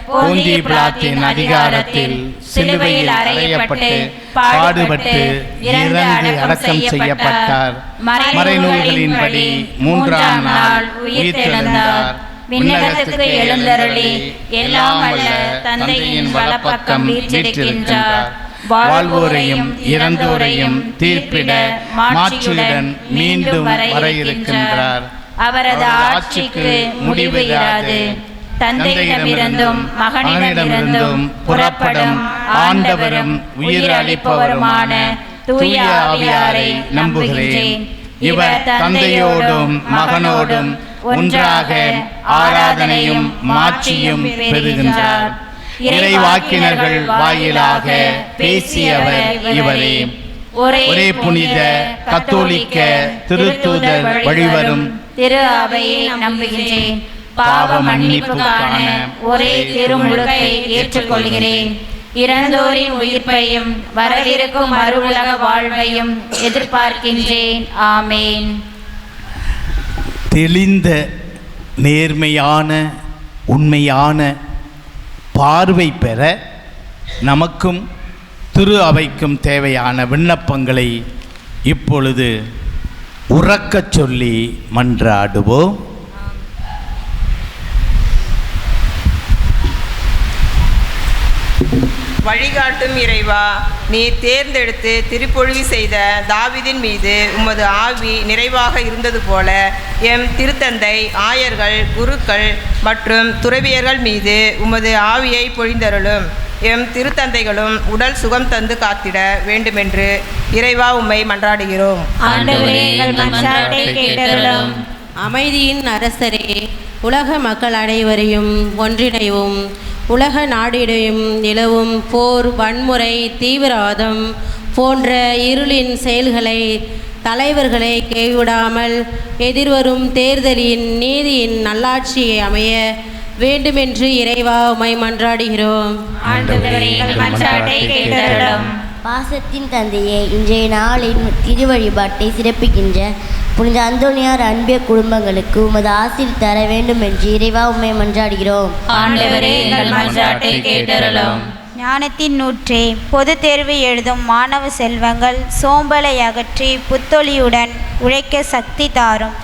போந்திய பிலாத்தின் அதிகாரத்தில் சிலுவையில் அறையப்பட்டு பாடுபட்டு இறந்து அடக்கம் செய்யப்பட்டார். மறைநூல்களின்படி 3ஆம் நாள் உயிர்த்தெழுந்தார். விண்ணகத்துக்கு எழுந்தருளி எல்லாம் வல்ல தந்தையின் வலப்பக்கம் வீற்றிருக்கின்றார். வாழ்வோரையும் இறந்தோரையும் தீர்ப்பிட மாட்சியுடன் மீண்டும் வர இருக்கின்றார். அவரது ஆட்சிக்கு முடிவு இராது. தந்தையிடமிருந்தும் மகனிடமிருந்தும் புறப்படும் ஆண்டவரும் உயிர் அளிப்பவருமான தூய ஆவியாரை நம்புகிறேன். இவர் தந்தையோடும் மகனோடும் ஒன்றாக ஆராதனையும் மாட்சியும் பெறுகின்றார். இறைவாக்கினர்கள் வாயிலாக பேசியவர் இவரே. ஒரே புனித கத்தோலிக்க திருத்தூதர் வழிவரும் திரு அவையை நம்புகிறேன். பாவ மன்னிப்புக்கான ஒரே திருமுழுக்கை ஏற்றுக்கொள்கிறேன். இறந்தோரின் உயிர்ப்பையும் வரவிருக்கும் மறுவுலக வாழ்வையும் எதிர்பார்க்கின்றேன். ஆமேன். தெளிந்த நேர்மையான உண்மையான பார்வை பெற நமக்கும் திரு அவைக்கும் தேவையான விண்ணப்பங்களை இப்பொழுது உறக்கச் சொல்லி மன்றாடுவோம். வழிகாட்டும் இறைவா, நீர் தேர்ந்தெடுத்து திருப்பொழிவு செய்த தாவீதின் மீது உமது ஆவி நிறைவாக இருந்தது போல எம் திருத்தந்தை, ஆயர்கள், குருக்கள் மற்றும் துறவியர்கள் மீது உமது ஆவியை பொழிந்தருளும். எம் திருத்தந்தைகளும் உடல் சுகம் தந்து காத்திட வேண்டுமென்று இறைவா உம்மை மன்றாடுகிறோம். அமைதியின் அரசரே, உலக மக்கள் அனைவரையும் ஒன்றிணைவும் உலக நாடிடையும் நிலவும் போர், வன்முறை, தீவிரவாதம் போன்ற இருளின் செயல்களை தலைவர்களை கைவிடாமல் எதிர்வரும் தேர்தலின் நீதியின் நல்லாட்சியை அமைய வேண்டுமென்று இறைவா உம்மை மன்றாடுகிறோம். பாசத்தின் தந்தையே, இன்றைய நாளின் திருவழிபாட்டை சிறப்பிக்கின்ற புனித அந்தோனியார் அன்பிய குடும்பங்களுக்கு உமது ஆசீர் தர வேண்டும் என்று இறைவா உம்மை மன்றாடுகிறோம். ஞானத்தின் நூற்றே, பொது தேர்வு எழுதும் மாணவ செல்வங்கள் சோம்பலை அகற்றி புத்தொலியுடன் உழைக்க சக்தி தாரும்.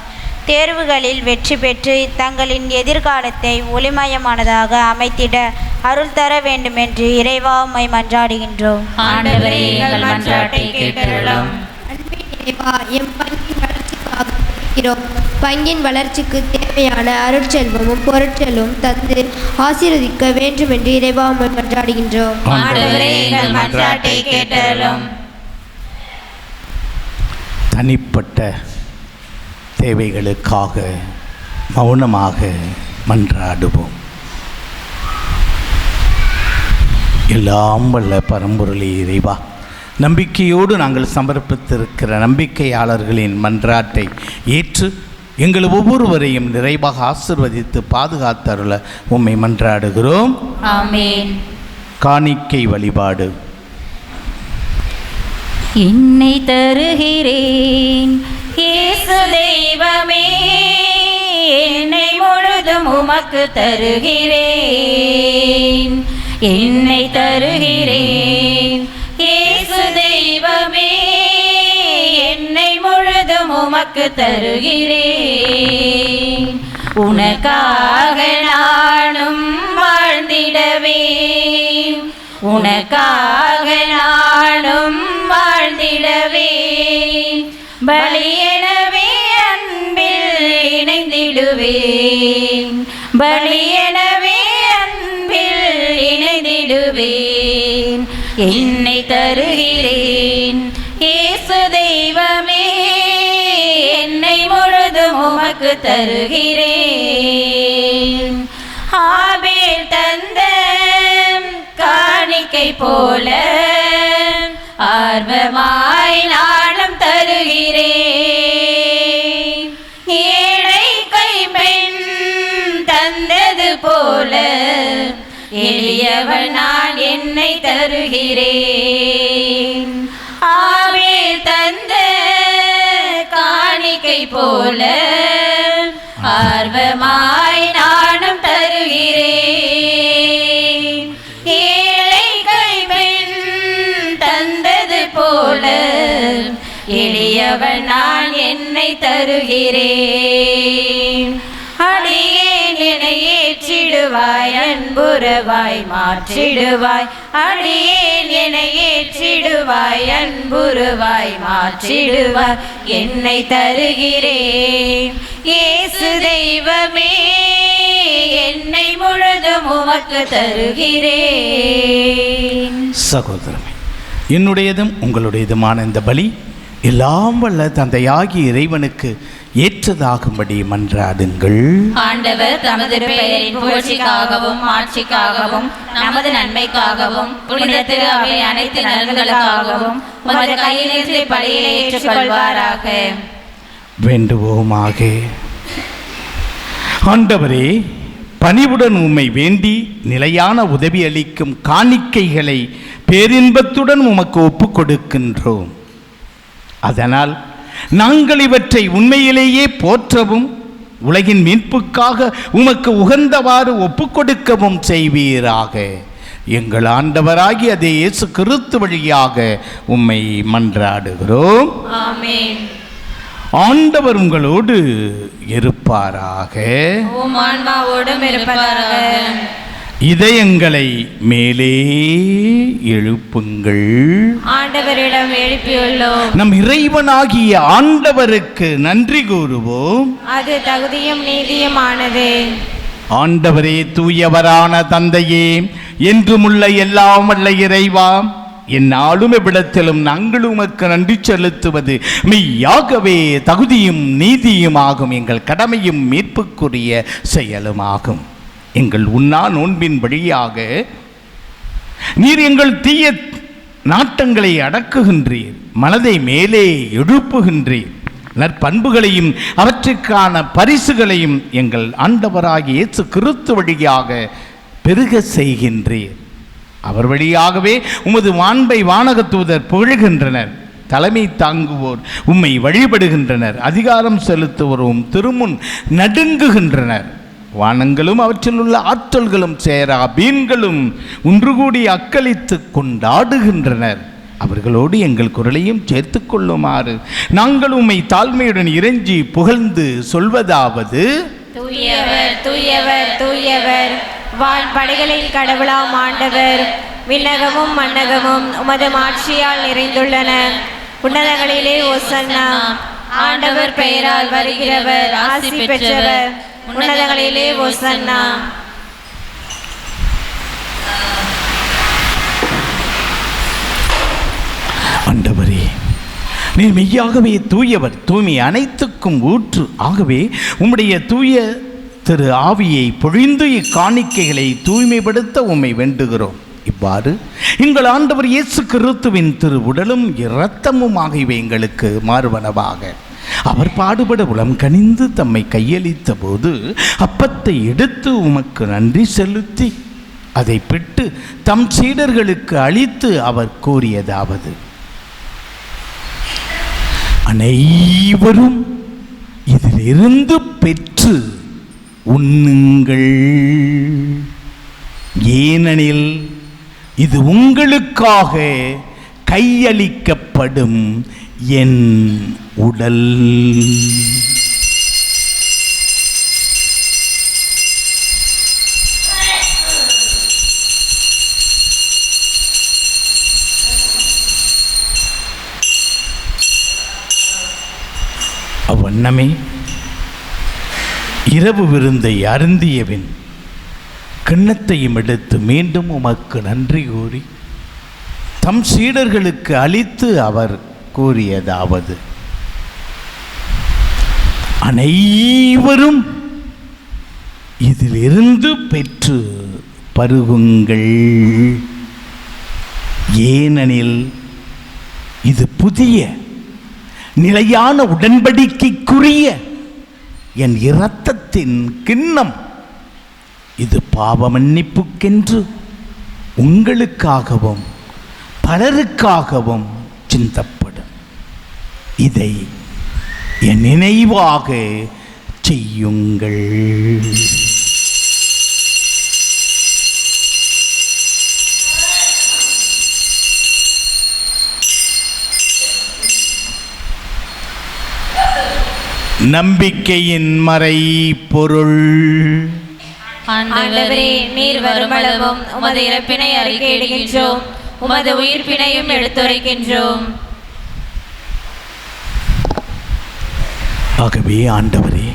தேர்வுகளில் வெற்றி பெற்று தங்களின் எதிர்காலத்தை ஒளிமயமானதாக அமைத்திட அருள் தர வேண்டுமென்று இறைவா உம்மை மன்றாடுகின்றோம். பங்கின் வளர்ச்சிக்கு தேவையான அருட்செல்வமும் பொருட்செல்வம் தந்து ஆசீர்வதிக்க வேண்டும் என்று இறைவா உம்மை மன்றாடுகின்றோம். தனிப்பட்ட தேவைகளுக்காக மௌனமாக மன்றாடுவோம். எல்லாம் வல்ல பரம்பொருளே இறைவா, நம்பிக்கையோடு நாங்கள் சமர்ப்பித்திருக்கிற நம்பிக்கையாளர்களின் மன்றாட்டை ஏற்று எங்கள் ஒவ்வொருவரையும் நிறைவாக ஆசிர்வதித்து பாதுகாத்தருள உம்மை மன்றாடுகிறோம். ஆமென். காணிக்கை வழிபாடு. என்னை தருகிறேன் இயேசு தெய்வமே, என்னை முழுதும் உமக்கு தருகிறேன். என்னை தருகிறேன் இயேசு தெய்வமே, என்னை முழுதும் உமக்கு தருகிறேன். உனக்காக நானும் வாழ்ந்திடவே, உனக்காக நானும் வாழ்ந்திடவே, பலியெனவே அன்பில் இணைந்திடுவேன், பலியெனவே அன்பில் இணைந்திடுவேன். என்னை தருகிறேன் இயேசு தெய்வமே, என்னை முழுதும் உமக்கு தருகிறேன். ஆபேல் தந்த காணிக்கை போல ஆர்வமாய் நானும் தருகிறேன். ஏழை கைப்பெண் தந்தது போல எளியவள் நான் என்னை தருகிறேன். ஆபேல் தந்த போல ஆர்வமாய் நானும் தருகிறேன். ஏழை கைப்பெண் தந்தது போல எளியவன் நான் என்னை தருகிறேன். அடியேன் என்னை ஏற்றிடுவாய், அன்புறவாய் மாற்றிடுவாய். அடியேன் என்னை ஏற்றிடுவாய், அன்புறவாய் மாற்றிடுவாய். என்னை தருகிறேன் இயேசு தெய்வமே, என்னை முழுதும் உமக்கு தருகிறேன். சகோதரமே, என்னுடையதும் உங்களுடையதுமான இந்த பலி எல்லாம் வல்ல தந்தையாகிய இறைவனுக்கு ஏற்றதாகும்படி மன்றாடுங்கள். ஆண்டவர் தமது பெயரின் புகழ்ச்சிக்காகவும் ஆட்சிக்காகவும் நமது நன்மைக்காகவும் புனித திரு அவை அனைத்து நலன்களுக்காகவும் உமது கையிலிருந்து பலியை ஏற்றுக்கொள்வாராக. வேண்டுவோமாக. ஆண்டவரே, பணிவுடன் உம்மை வேண்டி நிலையான உதவி அளிக்கும் காணிக்கைகளை பேரின்பத்துடன் உமக்கு ஒப்புக் கொடுக்கின்றோம். அதனால் நாங்கள் இவற்றை உண்மையிலேயே போற்றவும் உலகின் மீட்புக்காக உமக்கு உகந்தவாறு ஒப்புக்கொடுக்கவும் செய்வீராக. எங்கள் ஆண்டவராகிய அதே இயேசு கிறிஸ்து வழியாக உம்மை மன்றாடுகிறோம். ஆமென். ஆண்டவர் உங்களோடு இருப்பாராக. உம் ஆன்மாவோடும் இருப்பாராக. இதயங்களை மேலே எழுப்புங்கள். ஆண்டவரிடம் எழுப்பியுள்ளோம். நம் இறைவனாகிய ஆண்டவருக்கு நன்றி கூறுவோம். அது தகுதியும் நீதியுமானது. ஆண்டவரே, தூயவரான தந்தையே, என்றுமுள்ள எல்லாம் வல்ல இறைவா, என்னாலும் எவ்விடத்திலும் நாங்கள் உமக்கு நன்றி செலுத்துவது மெய்யாகவே தகுதியும் நீதியுமாகும். எங்கள் கடமையும் மீட்புக்குரிய செயலுமாகும். எங்கள் உண்ணா நோன்பின் வழியாக நீர் எங்கள் தீய நாட்டங்களை அடக்குகின்றீர், மனதை மேலே எழுப்புகின்றீர், நற்பண்புகளையும் அவற்றுக்கான பரிசுகளையும் எங்கள் ஆண்டவராகிய இயேசு கிறிஸ்து வழியாக பெருக செய்கின்றீர். அவர் வழியாகவே உமது மாண்பை வானக தூதர் புகழ்கின்றனர், தலைமை தாங்குவோர் உம்மை வழிபடுகின்றனர், அதிகாரம் செலுத்துவோரும் திருமுன் நடுங்குகின்றனர். வானங்களும் அவற்றில் உள்ள ஆற்றல்களும் சேராபீன்களும் ஒன்று கூடி அக்களித்து கொண்டாடுகின்றனர். அவர்களோடு எங்கள் குரலையும் சேர்த்து கொள்ளுமாறு நாங்கள் உம்மை தாழ்மையுடன் இறைஞ்சி புகழ்ந்து சொல்வதாவது: தூயவர் தூயவர் தூயவர், வான் படைகளின் கடவுளாம் ஆண்டவர். விண்ணகமும் மண்ணகமும் உமது ஆட்சியால் நிறைந்துள்ளன. உன்னதங்களிலே ஓசன்னா. ஆண்டவர் பெயரால் வருகிறவர் ஆசி பெற்றவர். உன்னதங்களிலே ஓசன்னா. ஆண்டவரே, நீர் மெய்யாகவே தூயவர், தூய்மை அனைத்துக்கும் ஊற்று. ஆகவே உம்முடைய தூய திரு ஆவியை பொழிந்து இக்காணிக்கைகளை தூய்மைப்படுத்த உம்மை வேண்டுகிறோம். இவ்வாறு எங்கள் ஆண்டவர் இயேசு கிறிஸ்துவின் திரு உடலும் இரத்தமுமாக இவை எங்களுக்கு மாறுவனவாக. அவர் பாடுபட உளம் கனிந்து தம்மை கையளித்த போது அப்பத்தை எடுத்து உமக்கு நன்றி செலுத்தி அதை பிட்டு தம் சீடர்களுக்கு அளித்து அவர் கூறியதாவது: அனைவரும் இதிலிருந்து பெற்று உண்ணுங்கள், ஏனெனில் இது உங்களுக்காக கையளிக்கப்படும் என் உடல். அவ்வண்ணமே இரவு விருந்தை அருந்தியபின் கிண்ணத்தையும் எடுத்து மீண்டும் உமக்கு நன்றி கூறி தம் சீடர்களுக்கு அளித்து அவர் கூறியதாவது: அனைவரும் இதிலிருந்து பெற்று பருகுங்கள், ஏனெனில் இது புதிய நிலையான உடன்படிக்கைக்குரிய என் இரத்தத்தின் கிண்ணம். இது பாவ மன்னிப்புக்கென்று உங்களுக்காகவும் பலருக்காகவும் சிந்தப்படும். இதை என் நினைவாக செய்யுங்கள். நம்பிக்கையின் மறை பொருள். ஆண்டவரே, நீர் வருமளவும் உமது இறப்பினை அறிக்கையிடுகின்றோம், உமது உயிர்ப்பினையும் எடுத்துரைக்கின்றோம். ஆகவே ஆண்டவரே,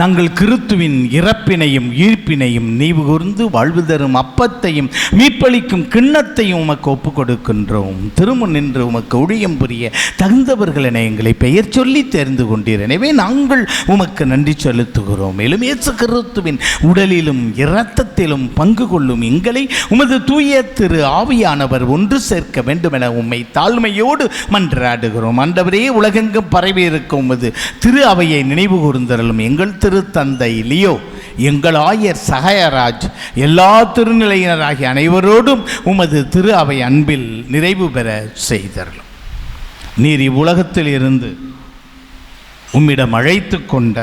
நாங்கள் கிறிஸ்துவின் இறப்பினையும் உயிர்ப்பினையும் நினைவு கூர்ந்து வாழ்வு தரும் அப்பத்தையும் மீட்பளிக்கும் கிண்ணத்தையும் உமக்கு ஒப்புக் கொடுக்கின்றோம். திருமுன் நின்று உமக்கு ஊழியம் புரிய தகுந்தவர்கள் என எங்களை பெயர் சொல்லி தெரிந்து கொண்டீர். எனவே நாங்கள் உமக்கு நன்றி செலுத்துகிறோம். மேலும் இயேசு கிறிஸ்துவின் உடலிலும் இரத்தத்திலும் பங்கு கொள்ளும் எங்களை உமது தூய திரு ஆவியானவர் ஒன்று சேர்க்க வேண்டும் என உம்மை தாழ்மையோடு மன்றாடுகிறோம். ஆண்டவரே, உலகெங்கும் பரவி இருக்கும் உமது திரு அவையை நினைவு கூர்ந்தருளும். எங்கள் திருத்தந்தை லியோ, எங்கள் ஆயர் சகாயராஜ், எல்லா திருநிலையினராகிய அனைவரோடும் உமது திரு அவை அன்பில் நிறைவு பெற செய்தருளும். நீர் இவ்வுலகத்தில் இருந்து உம்மிடம் அழைத்து கொண்ட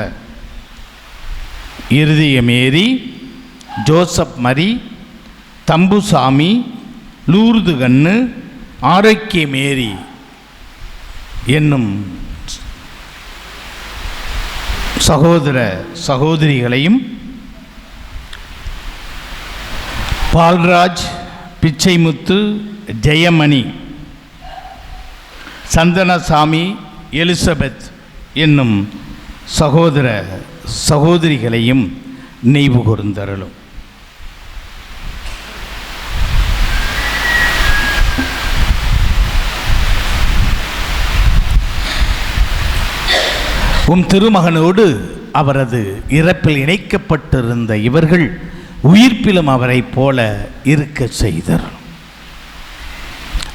இருதய மேரி, ஜோசப் மரி, தம்புசாமி, லூர்து கண்ணு, ஆரோக்கிய மேரி என்னும் சகோதர சகோதரிகளையும், பால்ராஜ், பிச்சைமுத்து, ஜெயமணி, சந்தனசாமி, எலிசபெத் என்னும் சகோதர சகோதரிகளையும் நினைவு கூர்ந்தருளும். உம் திருமகனோடு அவரது இறப்பில் இணைக்கப்பட்டிருந்த இவர்கள் உயிர்ப்பிலும் அவரை போல இருக்க செய்தர்.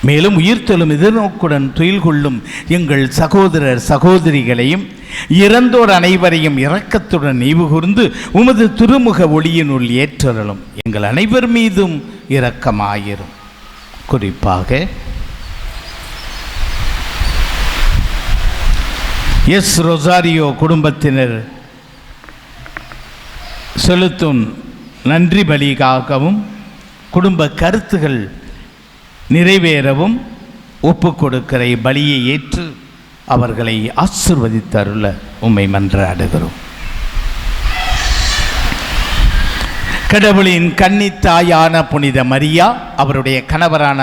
மேலும் உயிர்த்தெழும் எதிர்நோக்குடன் துயில் கொள்ளும் எங்கள் சகோதரர் சகோதரிகளையும் இறந்தோர் அனைவரையும் இரக்கத்துடன் நினைவு கூர்ந்து உமது திருமுக ஒளியினுள் ஏற்றருளும். எங்கள் அனைவர் மீதும் இரக்கமாயிரும். குறிப்பாக எஸ் ரொசாரியோ குடும்பத்தினர் செலுத்தும் நன்றி பலிக்காகவும் குடும்ப கருத்துகள் நிறைவேறவும் ஒப்புக் கொடுக்கிற பலியை ஏற்று அவர்களை ஆசிர்வதித்தருள உம்மை மன்றாடுகிறோம். கடவுளின் கன்னித்தாயான புனித மரியா, அவருடைய கணவரான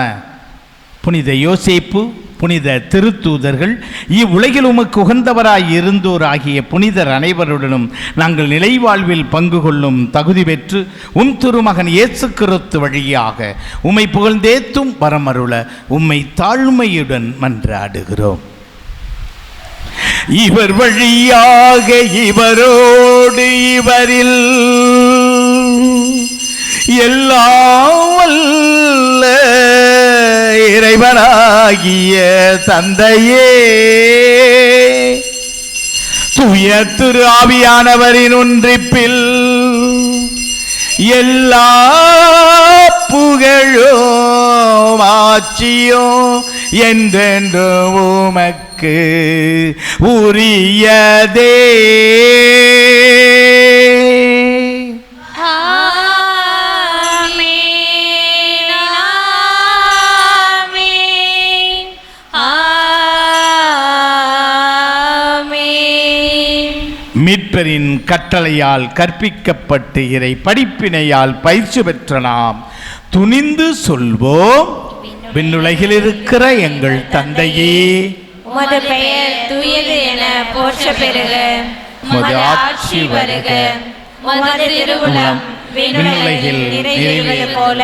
புனித யோசேப்பு, புனித திருத்தூதர்கள், இவ்வுலகில் உமக்கு உகந்தவராய் இருந்தோர் ஆகிய புனிதர் அனைவருடனும் நாங்கள் நிலைவாழ்வில் பங்கு கொள்ளும் தகுதி பெற்று உம் திருமகன் இயேசு கிறிஸ்து வழியாக உம்மை புகழ்ந்தேத்தும் வரமருள உம்மை தாழ்மையுடன் மன்றாடுகிறோம். இவர் வழியாக இவரோடு இவரில் எல்லாம் வல்ல இறைவனாகிய தந்தையே, தூய திரு ஆவியானவரின் ஒன்றிப்பில் எல்லா புகழும் ஆட்சியும் என்றென்று உமக்கு உரியதே. மீட்பரின் கட்டளையால் கற்பிக்கப்பட்டு இறை படிப்பினையால் பயிற்சி பெற்ற நாம் துணிந்து சொல்வோம். விண்ணுலகில் இருக்கிற எங்கள் தந்தையே, உமது பெயர் தூயது என போற்ற பெறுக. உமது ஆட்சி வருக. உமது திருவுளம் விண்ணுலகில் நிறைவேறுவது போல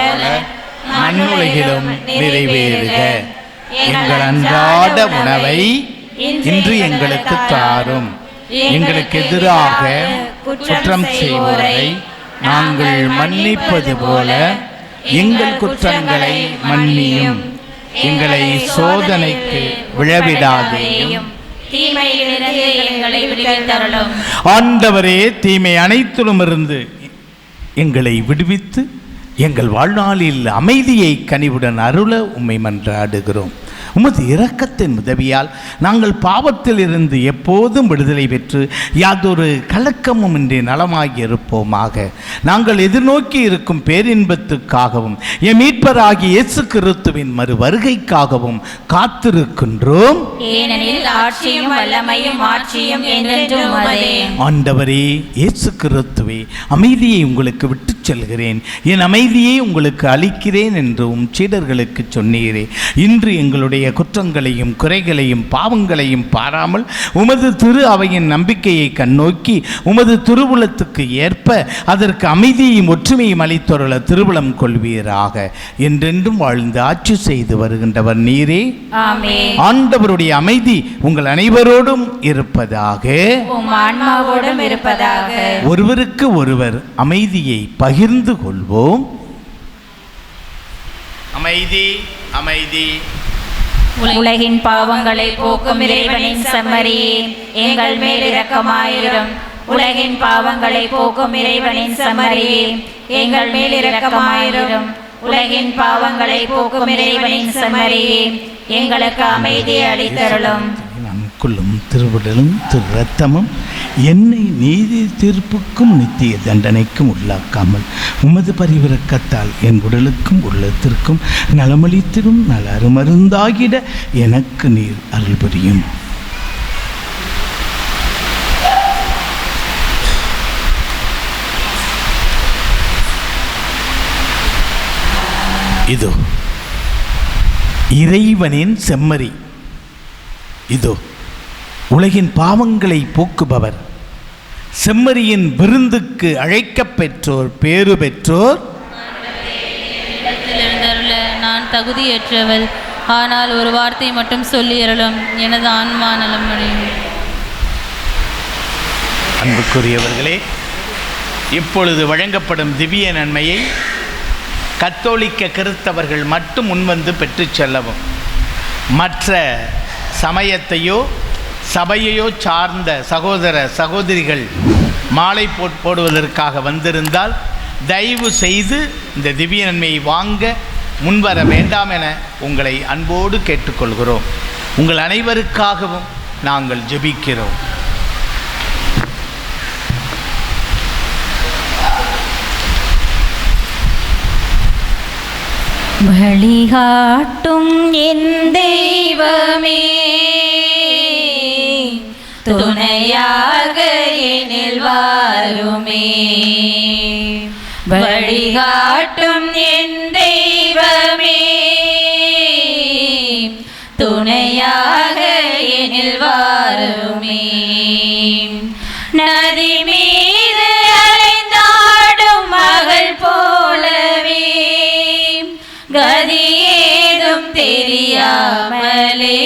மண்ணுலகிலும் நிறைவேறுக. எங்கள் அன்றாட உணவை இன்று எங்களுக்கு தாரும். எங்களுக்கு எதிராக குற்றம் செய்வோரை நாங்கள் மன்னிப்பது போல எங்கள் குற்றங்களை மன்னியும். எங்களை சோதனைக்கு விழவிடாதேயும், தீமையிலிருந்து எங்களை விடுவித்தருளும். ஆண்டவரே, தீமை அனைத்திலும் இருந்து எங்களை விடுவித்து எங்கள் வாழ்நாளில் அமைதியை கனிவுடன் அருள உம்மை மன்றாடுகிறோம். உமது இரக்கத்தின் உதவியால் நாங்கள் பாவத்தில் இருந்து எப்போதும் விடுதலை பெற்று யாதொரு கலக்கமும் இன்றி நலமாகி இருப்போமாக. நாங்கள் எதிர்நோக்கி இருக்கும் பேரின்பத்துக்காகவும் என் மீட்பராகிய இயேசு கிறிஸ்துவின் மறு வருகைக்காகவும் காத்திருக்கின்றோம். ஏனெனில் ஆட்சியும் வல்லமையும் ஆட்சியும் என்றென்றும் உமதே. ஆண்டவரே இயேசு கிறிஸ்துவே, அமைதியை உங்களுக்கு விட்டுச் செல்கிறேன், என் அமைதியை உங்களுக்கு அளிக்கிறேன் என்று உம் சீடர்களுக்கு சொன்னீரே. இன்று எங்களுடைய குற்றங்களையும் குறைகளையும் பாவங்களையும் பாராமல் உமது திரு அவையின் நம்பிக்கையை கண்ணோக்கி உமது திருவுளத்துக்கு ஏற்ப அதற்கு அமைதியையும் ஒற்றுமையும் அளித்தொருள திருவுளம் கொள்வீராக. என்றென்றும் வாழ்ந்து ஆட்சி செய்து வருகின்றவர் நீரே. ஆமென். ஆண்டவருடைய அமைதி உங்கள் அனைவரோடும் இருப்பதாக, உம் ஆன்மாவோடும் இருப்பதாக. ஒருவருக்கு ஒருவர் அமைதியை பகிர்ந்து கொள்வோம். அமைதி அமைதி. உலகின் பாவங்களை போக்கும் இறைவனின் செம்மறியே, எங்கள் மேல் இரக்கமாயிரும். உலகின் பாவங்களை போக்கும் இறைவனின் செம்மறியே, எங்கள் மேல் இரக்கமாயிரும். உலகின் பாவங்களை போக்கும் இறைவனின் செம்மறியே, எங்களுக்கு அமைதியை அளித்தருளும். கொள்ளும் திருவிடலும் திரு ரத்தமும் என்னை நீதி தீர்ப்புக்கும் நித்திய தண்டனைக்கும் உள்ளாக்காமல் உமது பரிவிரக்கத்தால் என் உடலுக்கும் உள்ளத்திற்கும் நலமளித்திரும் நல அருமருந்தாகிட எனக்கு நீர் அருள் புரியும். இதோ இறைவனின் செம்மறி, இதோ உலகின் பாவங்களை போக்குபவர். செம்மறியின் விருந்துக்கு அழைக்கப் பெற்றோர் பேறு பெற்றோர். நான் தகுதியற்றவள், ஆனால் ஒரு வார்த்தை மட்டும் சொல்லி அருளும், எனது ஆன்மா நலமடையும். அன்புக்குரியவர்களே, இப்பொழுது வழங்கப்படும் திவ்ய நன்மையை கத்தோலிக்க கிறிஸ்தவர்கள் மட்டும் முன்வந்து பெற்றுச் செல்லவும். மற்ற சமயத்தையோ சபையையோ சார்ந்த சகோதர சகோதரிகள் மாலை போடுவதற்காக வந்திருந்தால் தயவு செய்து இந்த திவ்ய நன்மையை வாங்க முன்வர வேண்டாம் என உங்களை அன்போடு கேட்டுக்கொள்கிறோம். உங்கள் அனைவருக்காகவும் நாங்கள் ஜெபிக்கிறோம். வழிகாட்டும் என் தெய்வமே, துணையாக எனில் வாருமே. வழிகாட்டும் என் தெய்வமே, துணையாக எனில் வாருமே. நதி மீது அலைந்தாடும் மகள் போலவே கதி ஏதும் தெரியாமலே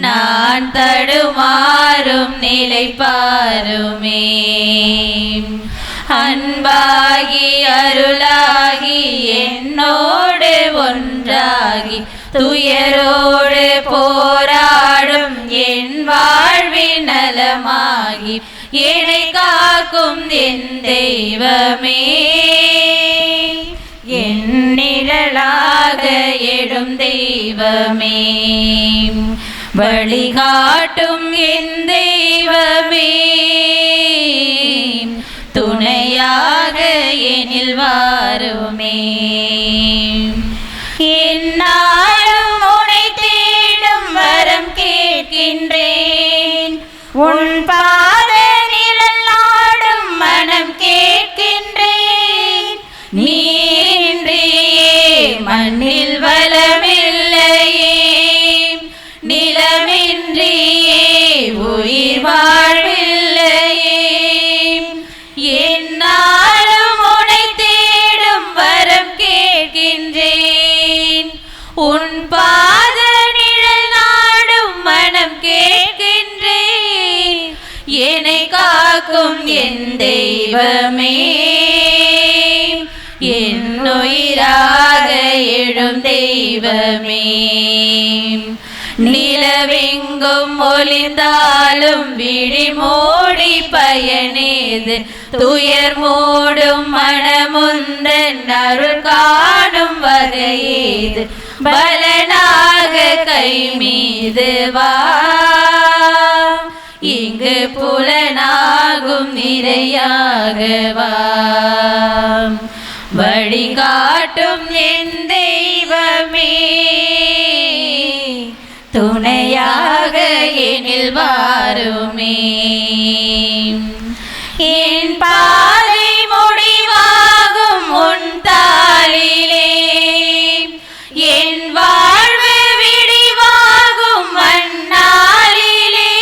நான் தடுமாறும் நிலை பாருமே. அன்பாகி அருளாகி என்னோடு ஒன்றாகி துயரோடு போராடும் என் வாழ்வின் நலமாகி என்னை காக்கும் என் தெய்வமே. என் நிழலாக எடும் தெய்வமே, வழிகாட்டும் என் தெய்வமே, துணையாக எனில் வாருமே. என்னாலும் உன்னை தேடும் வரம் கேட்கின்றேன், உன் பாத நிழல் நாடும் மனம் கேட்கின்றேன். நீரின்றியே மண்ணில் வளமில்லையே, நிலமின்றியே உயிர் வாழ்வில்லையே. என்னாலும் உன்னை தேடும் வரம் கேட்கின்றேன், உன் பாத நிழல் நாடும் மனம் கேட்கின்றேன். என்னை காக்கும் என் தெய்வமே, என் உயிராக எழும் தெய்வமே. நிலவெங்கும் ஒளிந்தாலும் விழி மூடி பயனேது துயர் மூடும் மனமுந்தன் அருள் காணும் வகையேது பலனாக கை மீது வா இங்கு புலனாகும் நிறையாக வா வழிகாட்டும் என் தெய்வமே துணையாக எனில் வாருமே என் பாதை முடிவாகும் உன் தாளிலே என் வாழ்வு விடிவாகும் மண்ணாளிலே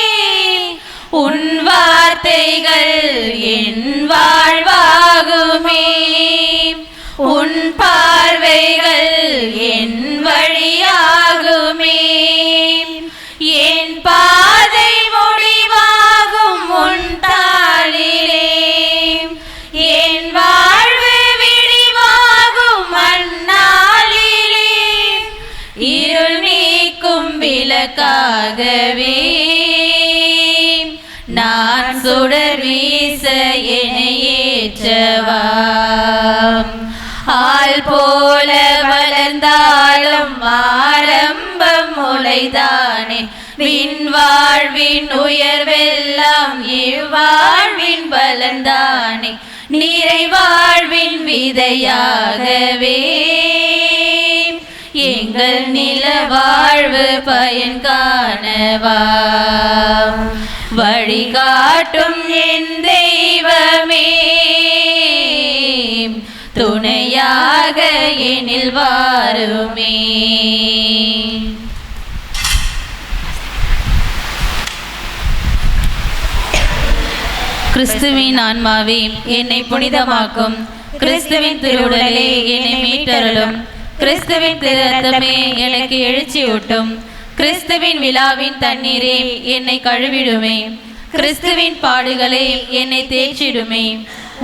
உன் வார்த்தைகள் என் வாழ்வாகுமே உன் பார்வைகள் என் வழியாகுமே என் பாதை முடிவாகும் உன் தாளிலே என் வாழ்வு விடிவாகும் மண்ணாளிலே இருள் நீக்கும் விளக்காகவே நான் சுடர் வீச என்னை ஏற்றவா ஆள் போல வளர்ந்தாலும் ஆரம்பம் முளைதானே விண் வாழ்வின் உயர்வெல்லாம் இவ்வாழ்வின் பலன்தானே நிறை வாழ்வின் விதையாகவே எங்கள் நில வாழ்வு பயன் காணவா வழிகாட்டும் என் தெய்வமே துணையாக எனில் வாருமே கிறிஸ்துவின் ஆன்மாவே என்னை புனிதமாக்கும், கிறிஸ்துவின் திருவுடலே என்னை மீட்டருளும், கிறிஸ்துவின் திரு ரத்தமே எனக்கு எழுச்சியூட்டும், கிறிஸ்துவின் விழாவின் தண்ணீரே என்னை கழுவிடுமே, கிறிஸ்துவின் பாடுகளே என்னை தேய்ச்சிடுமே.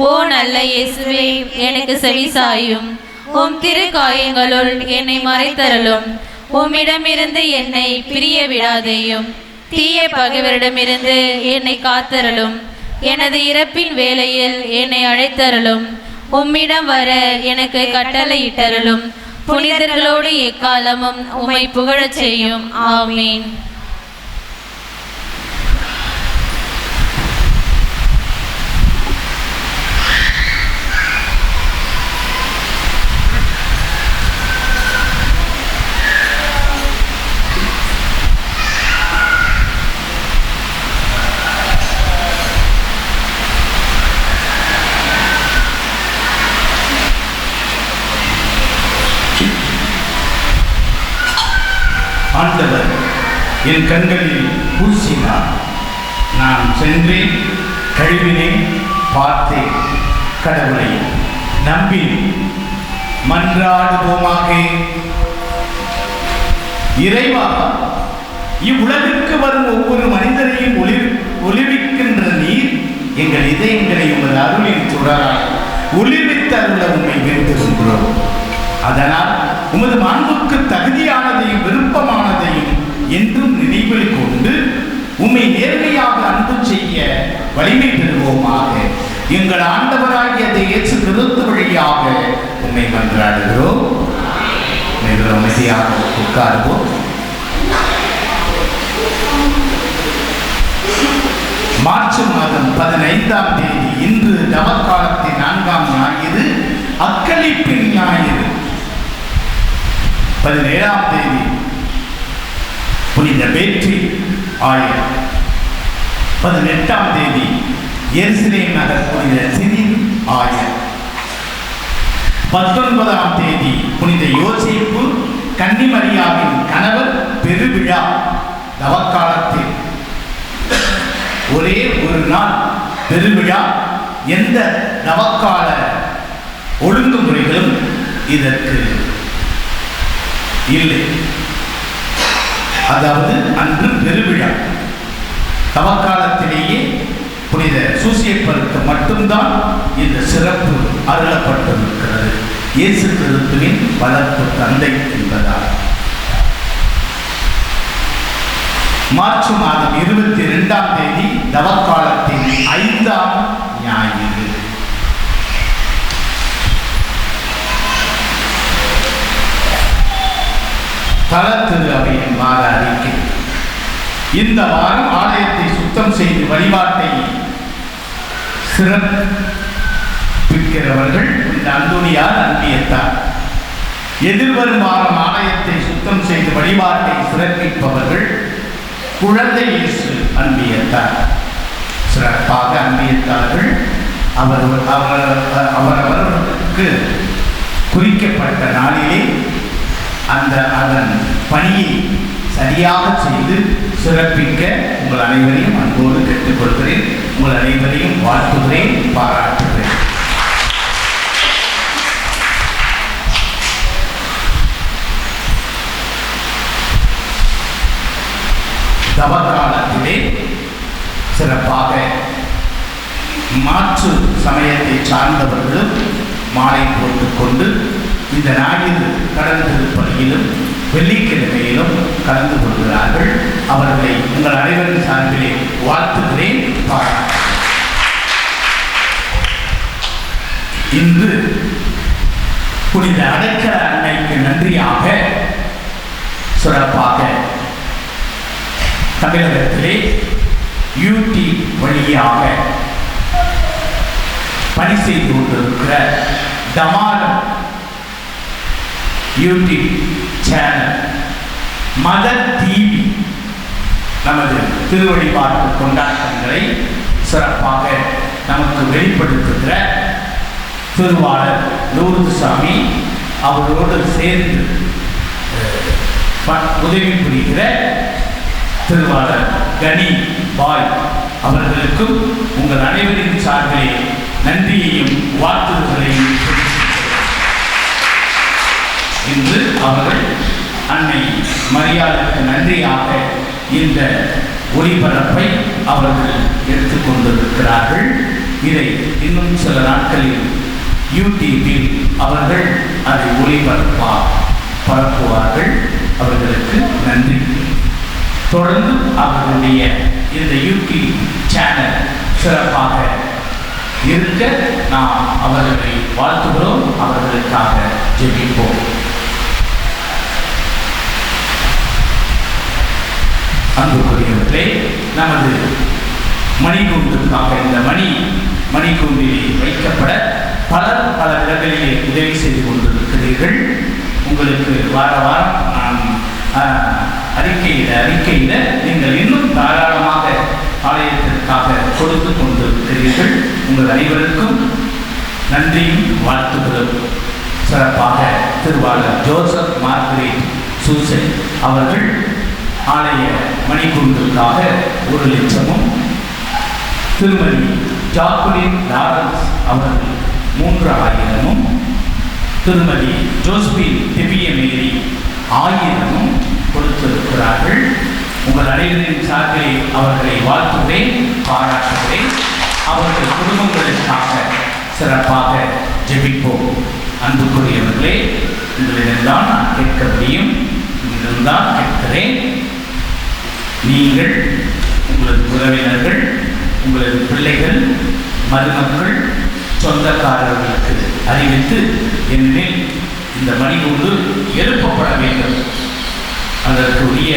ஓ நல்ல இயேசுவே, எனக்கு செவிசாயும், உம் திரு காயங்களுள் என்னை மறைத்தருளும், உம்மிடமிருந்து என்னை பிரிய விடாதேயும், தீய பகைவரிடமிருந்து என்னை காத்தருளும், எனது இறப்பின் வேளையில் என்னை அழைத்தருளும், உம்மிடம் வர எனக்கு கட்டளையிட்டருளும், புனிதர்களோடு எக்காலமும் உம்மை புகழச் செய்யும். ஆமீன். ஆண்டவர் என் கண்களில் பூசினார். நான் சென்றேன், கழுவினேன், பார்த்தேன், கடவுளை நம்பினேன். மன்றாடுவோமாக. இறைவா, இவ்வுலகிற்கு வரும் ஒவ்வொரு மனிதரையும் ஒளிவிக்கின்ற நீர் எங்கள் இதயங்களை உமது அருளின் சுடராய் ஒளிவித்து அருள உண்மை வேண்டுகின்றோம். அதனால் உமது மாண்புக்கு தகுதியானதையும் விருப்பமானதையும் என்றும் நினைவில் கொண்டு உம்மை நேர்மையாக அன்பு செய்ய வலிமை பெறுவோமாக. எங்கள் ஆண்டவராகிய இயேசு கிறிஸ்து வழியாக உம்மை மன்றாடுகிறோம். அமைதியாக உட்காருவோம். மார்ச் மாதம் 15ஆம் தேதி இன்று தவக்காலத்தின் 4ஆம் ஞாயிறு, அக்களிப்பின் ஞாயிறு. 17ஆம் தேதி புனித பேற்றி ஆயர். 18ஆம் தேதி எருசலேம் நகர் புனித சிறில் ஆயர். 19ஆம் தேதி புனித யோசேப்பு கன்னிமரியாவின் கணவர் பெருவிழா. தவக்காலத்தில் ஒரே ஒரு நாள் பெருவிழா. எந்த தவக்கால ஒழுங்குமுறைகளும் இதற்கு இல்லை. அதாவது அன்று பெருவிழா. தவக்காலத்திலேயே புனித சூசியப்பருக்கு மட்டும்தான் இந்த சிறப்பு அருளப்பட்டிருக்கிறது. இயேசு கிறிஸ்துவின் வளர்ப்பு தந்தை என்பதால் மார்ச் மாதம் 22ஆம் தேதி தவக்காலத்தின் 5ஆம் ஞாயிறு. தல திரு அவையின் வார அறிக்கை. இந்த வாரம் ஆலயத்தை சுத்தம் செய்து வழிபாட்டை சிறப்பிக்கிறவர்கள் இந்த அந்தோனியார் அன்பியத்தார். எதிர்வரும் வாரம் ஆலயத்தை சுத்தம் செய்து வழிபாட்டை சிறப்பிப்பவர்கள் குழந்தை இயேசு அன்பியத்தார். சிறப்பாக அன்பியத்தார்கள் அவரவர்களுக்கு குறிக்கப்பட்ட நாளிலே அதன் பணியை சரியாக செய்து சிறப்பிக்க உங்கள் அனைவரையும் அன்போடு கேட்டுக்கொள்கிறேன். உங்கள் அனைவரையும் வாழ்த்துகிறேன், பாராட்டுகிறேன். தவக்காலத்திலே சிறப்பாக மாற்று சமயத்தை சார்ந்தவர்களும் மாலை போட்டுக்கொண்டு இந்த ஞாயிறு கடல் திருப்பலியிலும் வெள்ளிக்கிழமையிலும் கலந்து கொள்கிறார்கள். அவர்களை உங்கள் அனைவரின் சார்பிலே வாழ்த்துகிறேன், பாராட்டுகிறேன். இன்று புனித அடைக்கல அன்னைக்கு நன்றியாக சிறப்பாக தமிழகத்திலே யூடி வழியாக பணி செய்து கொண்டிருக்கிற டமாரம் யூடியூப் சேனல் மதர் டிவி நமது திருவழிபாட்டு கொண்டாட்டங்களை சிறப்பாக நமக்கு வெளிப்படுத்துகிற திருவாளர் லூர்துசாமி அவரோடு சேர்ந்து உதவி புரிகிற திருவாளர் கனி பாய் அவர்களுக்கும் உங்கள் அனைவரின் சார்பிலே நன்றியையும் வாழ்த்துதலையும் இன்று அவர்கள் அன்னை மரியாதைக்கு நன்றியாக இந்த ஒளிபரப்பை அவர்கள் எடுத்துக்கொண்டிருக்கிறார்கள். இதை இன்னும் சில நாட்களில் யூடியூபில் அவர்கள் அதை பரப்புவார்கள். அவர்களுக்கு நன்றி. தொடர்ந்து அவர்களுடைய இந்த யூடியூப் சேனல் சிறப்பாக இருக்க நாம் அவர்களை வாழ்த்துகிறோம், அவர்களுக்காக ஜெபிப்போம். அன்புக்குரியவர்களே, நமது மணிக்கூண்டுக்காக இந்த மணிக்கூண்டிலே வைக்கப்பட பல இடங்களிலே உதவி செய்து கொண்டிருக்கிறீர்கள். உங்களுக்கு வார வாரம் நான் அறிக்கையிட நீங்கள் இன்னும் தாராளமாக ஆலயத்திற்காக கொடுத்து கொண்டிருக்கிறீர்கள். உங்கள் அனைவருக்கும் நன்றியும் வாழ்த்துகிறோம். சிறப்பாக திருவாளர் ஜோசப் மார்கரெட் சூசன் அவர்கள் ஆலய மணிக்கூண்டுக்காக 1 லட்சமும், திருமதி ஜாக்குலின் லாரன்ஸ் அவர்கள் 3000 திருமதி ஜோஸ்பின் திவ்ய மேரி 1000 கொடுத்திருக்கிறார்கள். உங்கள் அனைவரின் சார்பிலே அவர்களை வாழ்த்துகிறேன், பாராட்டுகிறேன். அவர்கள் குடும்பங்களுக்காக சிறப்பாக ஜெபிப்போம். அன்புக்குரியவர்களே, உங்களிடம்தான் நான் கேட்க முடியும், உங்களிடம்தான் கேட்கிறேன். நீங்கள் உங்களது உறவினர்கள், உங்களது பிள்ளைகள், மருமக்கள், சொந்தக்காரர்களுக்கு அறிவித்து என்னில் இந்த மணிக்கூண்டு எழுப்பப்பட வேண்டும், அதற்குரிய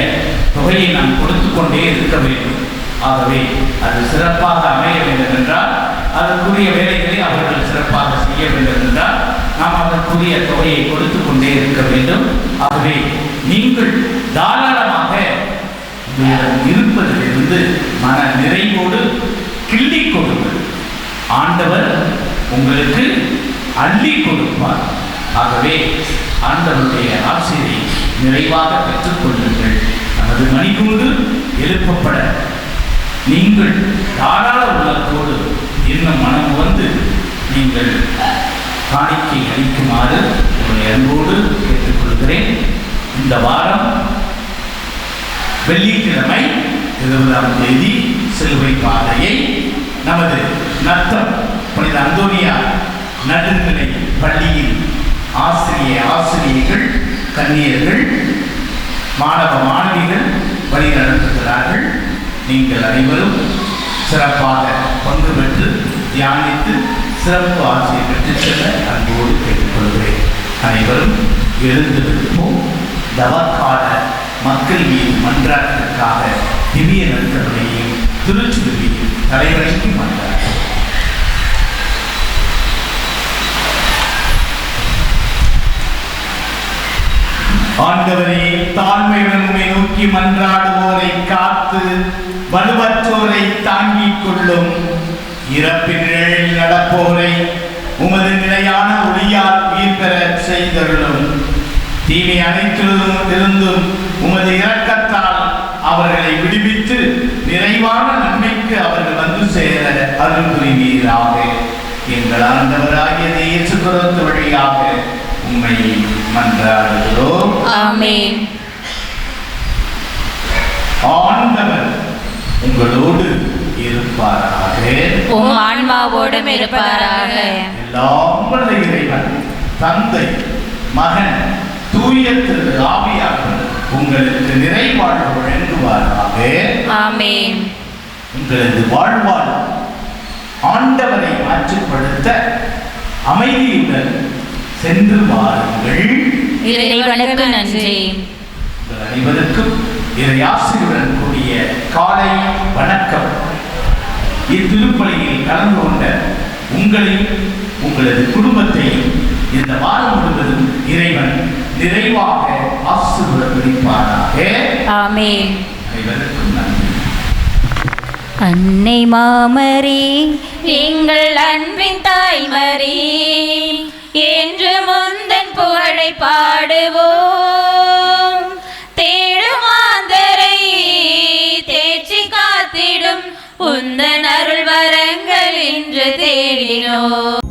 தொகையை நாம் கொடுத்து கொண்டே இருக்க வேண்டும். ஆகவே அது சிறப்பாக அமைய வேண்டும் என்றால், அதற்குரிய வேலைகளை அவர்கள் சிறப்பாக செய்ய வேண்டும் என்றால் நாம் அதற்குரிய தொகையை கொடுத்து கொண்டே இருக்க வேண்டும். ஆகவே நீங்கள் தாராளமாக இருப்பதிலிருந்து மன நிறைவோடு கிள்ளி கொடுங்கள். ஆண்டவர் உங்களுக்கு அள்ளி கொடுப்பார். ஆகவே ஆண்டவருடைய ஆசிரியை நிறைவாக பெற்றுக்கொள்ளுங்கள். நமது மணிக்கூண்டு எழுப்பப்பட நீங்கள் தாராள உள்ளத்தோடு இன்னும் மனம் வந்து நீங்கள் காணிக்கை அளிக்குமாறு உங்களை அன்போடு கேட்டுக்கொள்கிறேன். இந்த வாரம் வெள்ளிக்கிழமை 20ஆம் தேதி சிலுவை பாதையை நமது நத்தம் புனித அந்தோனியார் நடுநிலை பள்ளியில் ஆசிரியர்கள், கன்னியர்கள், மாணவ மாணவிகள் வழி நடத்துகிறார்கள். நீங்கள் அனைவரும் சிறப்பாக பங்கு பெற்று தியானித்து சிறப்பு ஆட்சியை பெற்றுச் செல்ல அன்போடு கேட்டுக்கொள்கிறேன். அனைவரும் எழுந்து நிற்போம். தவக்கால மக்கள் மீது மன்றாட்டிற்காக திவ்ய நற்கருணையும் திருச்சுருவியும் தலைவரைக்கு மன்றாட்டு. ஆண்டவரே, தாழ்மையுடன் உம்மை நோக்கி மன்றாடுவோரை காத்து வலுவற்றோரை தாங்கிக் கொள்ளும். இறப்பின் நிழலில் நடப்போரை உமது நிலையான ஒளியால் உயிர் பெற செய்தருளும். தீமை அனைத்திலும் இருந்தும் உமது இரக்கத்தால் அவர்களை விடுவித்து நிறைவான நன்மைக்கு அவர்கள் வந்து சேர அருள் புரிவீராக. எங்கள் ஆண்டவராகிய இயேசு கிறிஸ்து வழியாக உம்மை மன்றாடுகிறோம். ஆமென். ஆண்டவர் உங்களோடு இருப்பாராக. உம் ஆன்மாவோடும் இருப்பாராக. எல்லாம் வல்ல இறைவன் தந்தை, மகன், தூய திரு ஆவியானவர் உங்களுக்கு நிறைவாழ்வு வழங்குவாராக. ஆமென். உங்களது வாழ்வால் ஆண்டவரை மாற்றுப்படுத்த அமைதியுடன் சென்று வாருங்கள். இறைவனுக்கு நன்றி. உங்கள் அனைவருக்கும் இறையாசிரியருடன் கூடிய காலை வணக்கம். இத்திருப்பலியில் கலந்து கொண்ட உங்களையும் உங்களது குடும்பத்தையும் இந்த வாரம் முழுவதும் இறைவன் நிறைவாக ஆசீர்வதிப்பாராக. ஆமென். அனைவருக்கும் நன்றி. அன்னை மாமரி, எங்கள் அன்பின் தாய்மரி, என்று முந்தன் புகழை பாடுவோம். தேடும் மாந்தரை தேற்றி காத்திடும் உந்தன் அருள் வரங்கள் இன்று தேடினோம்.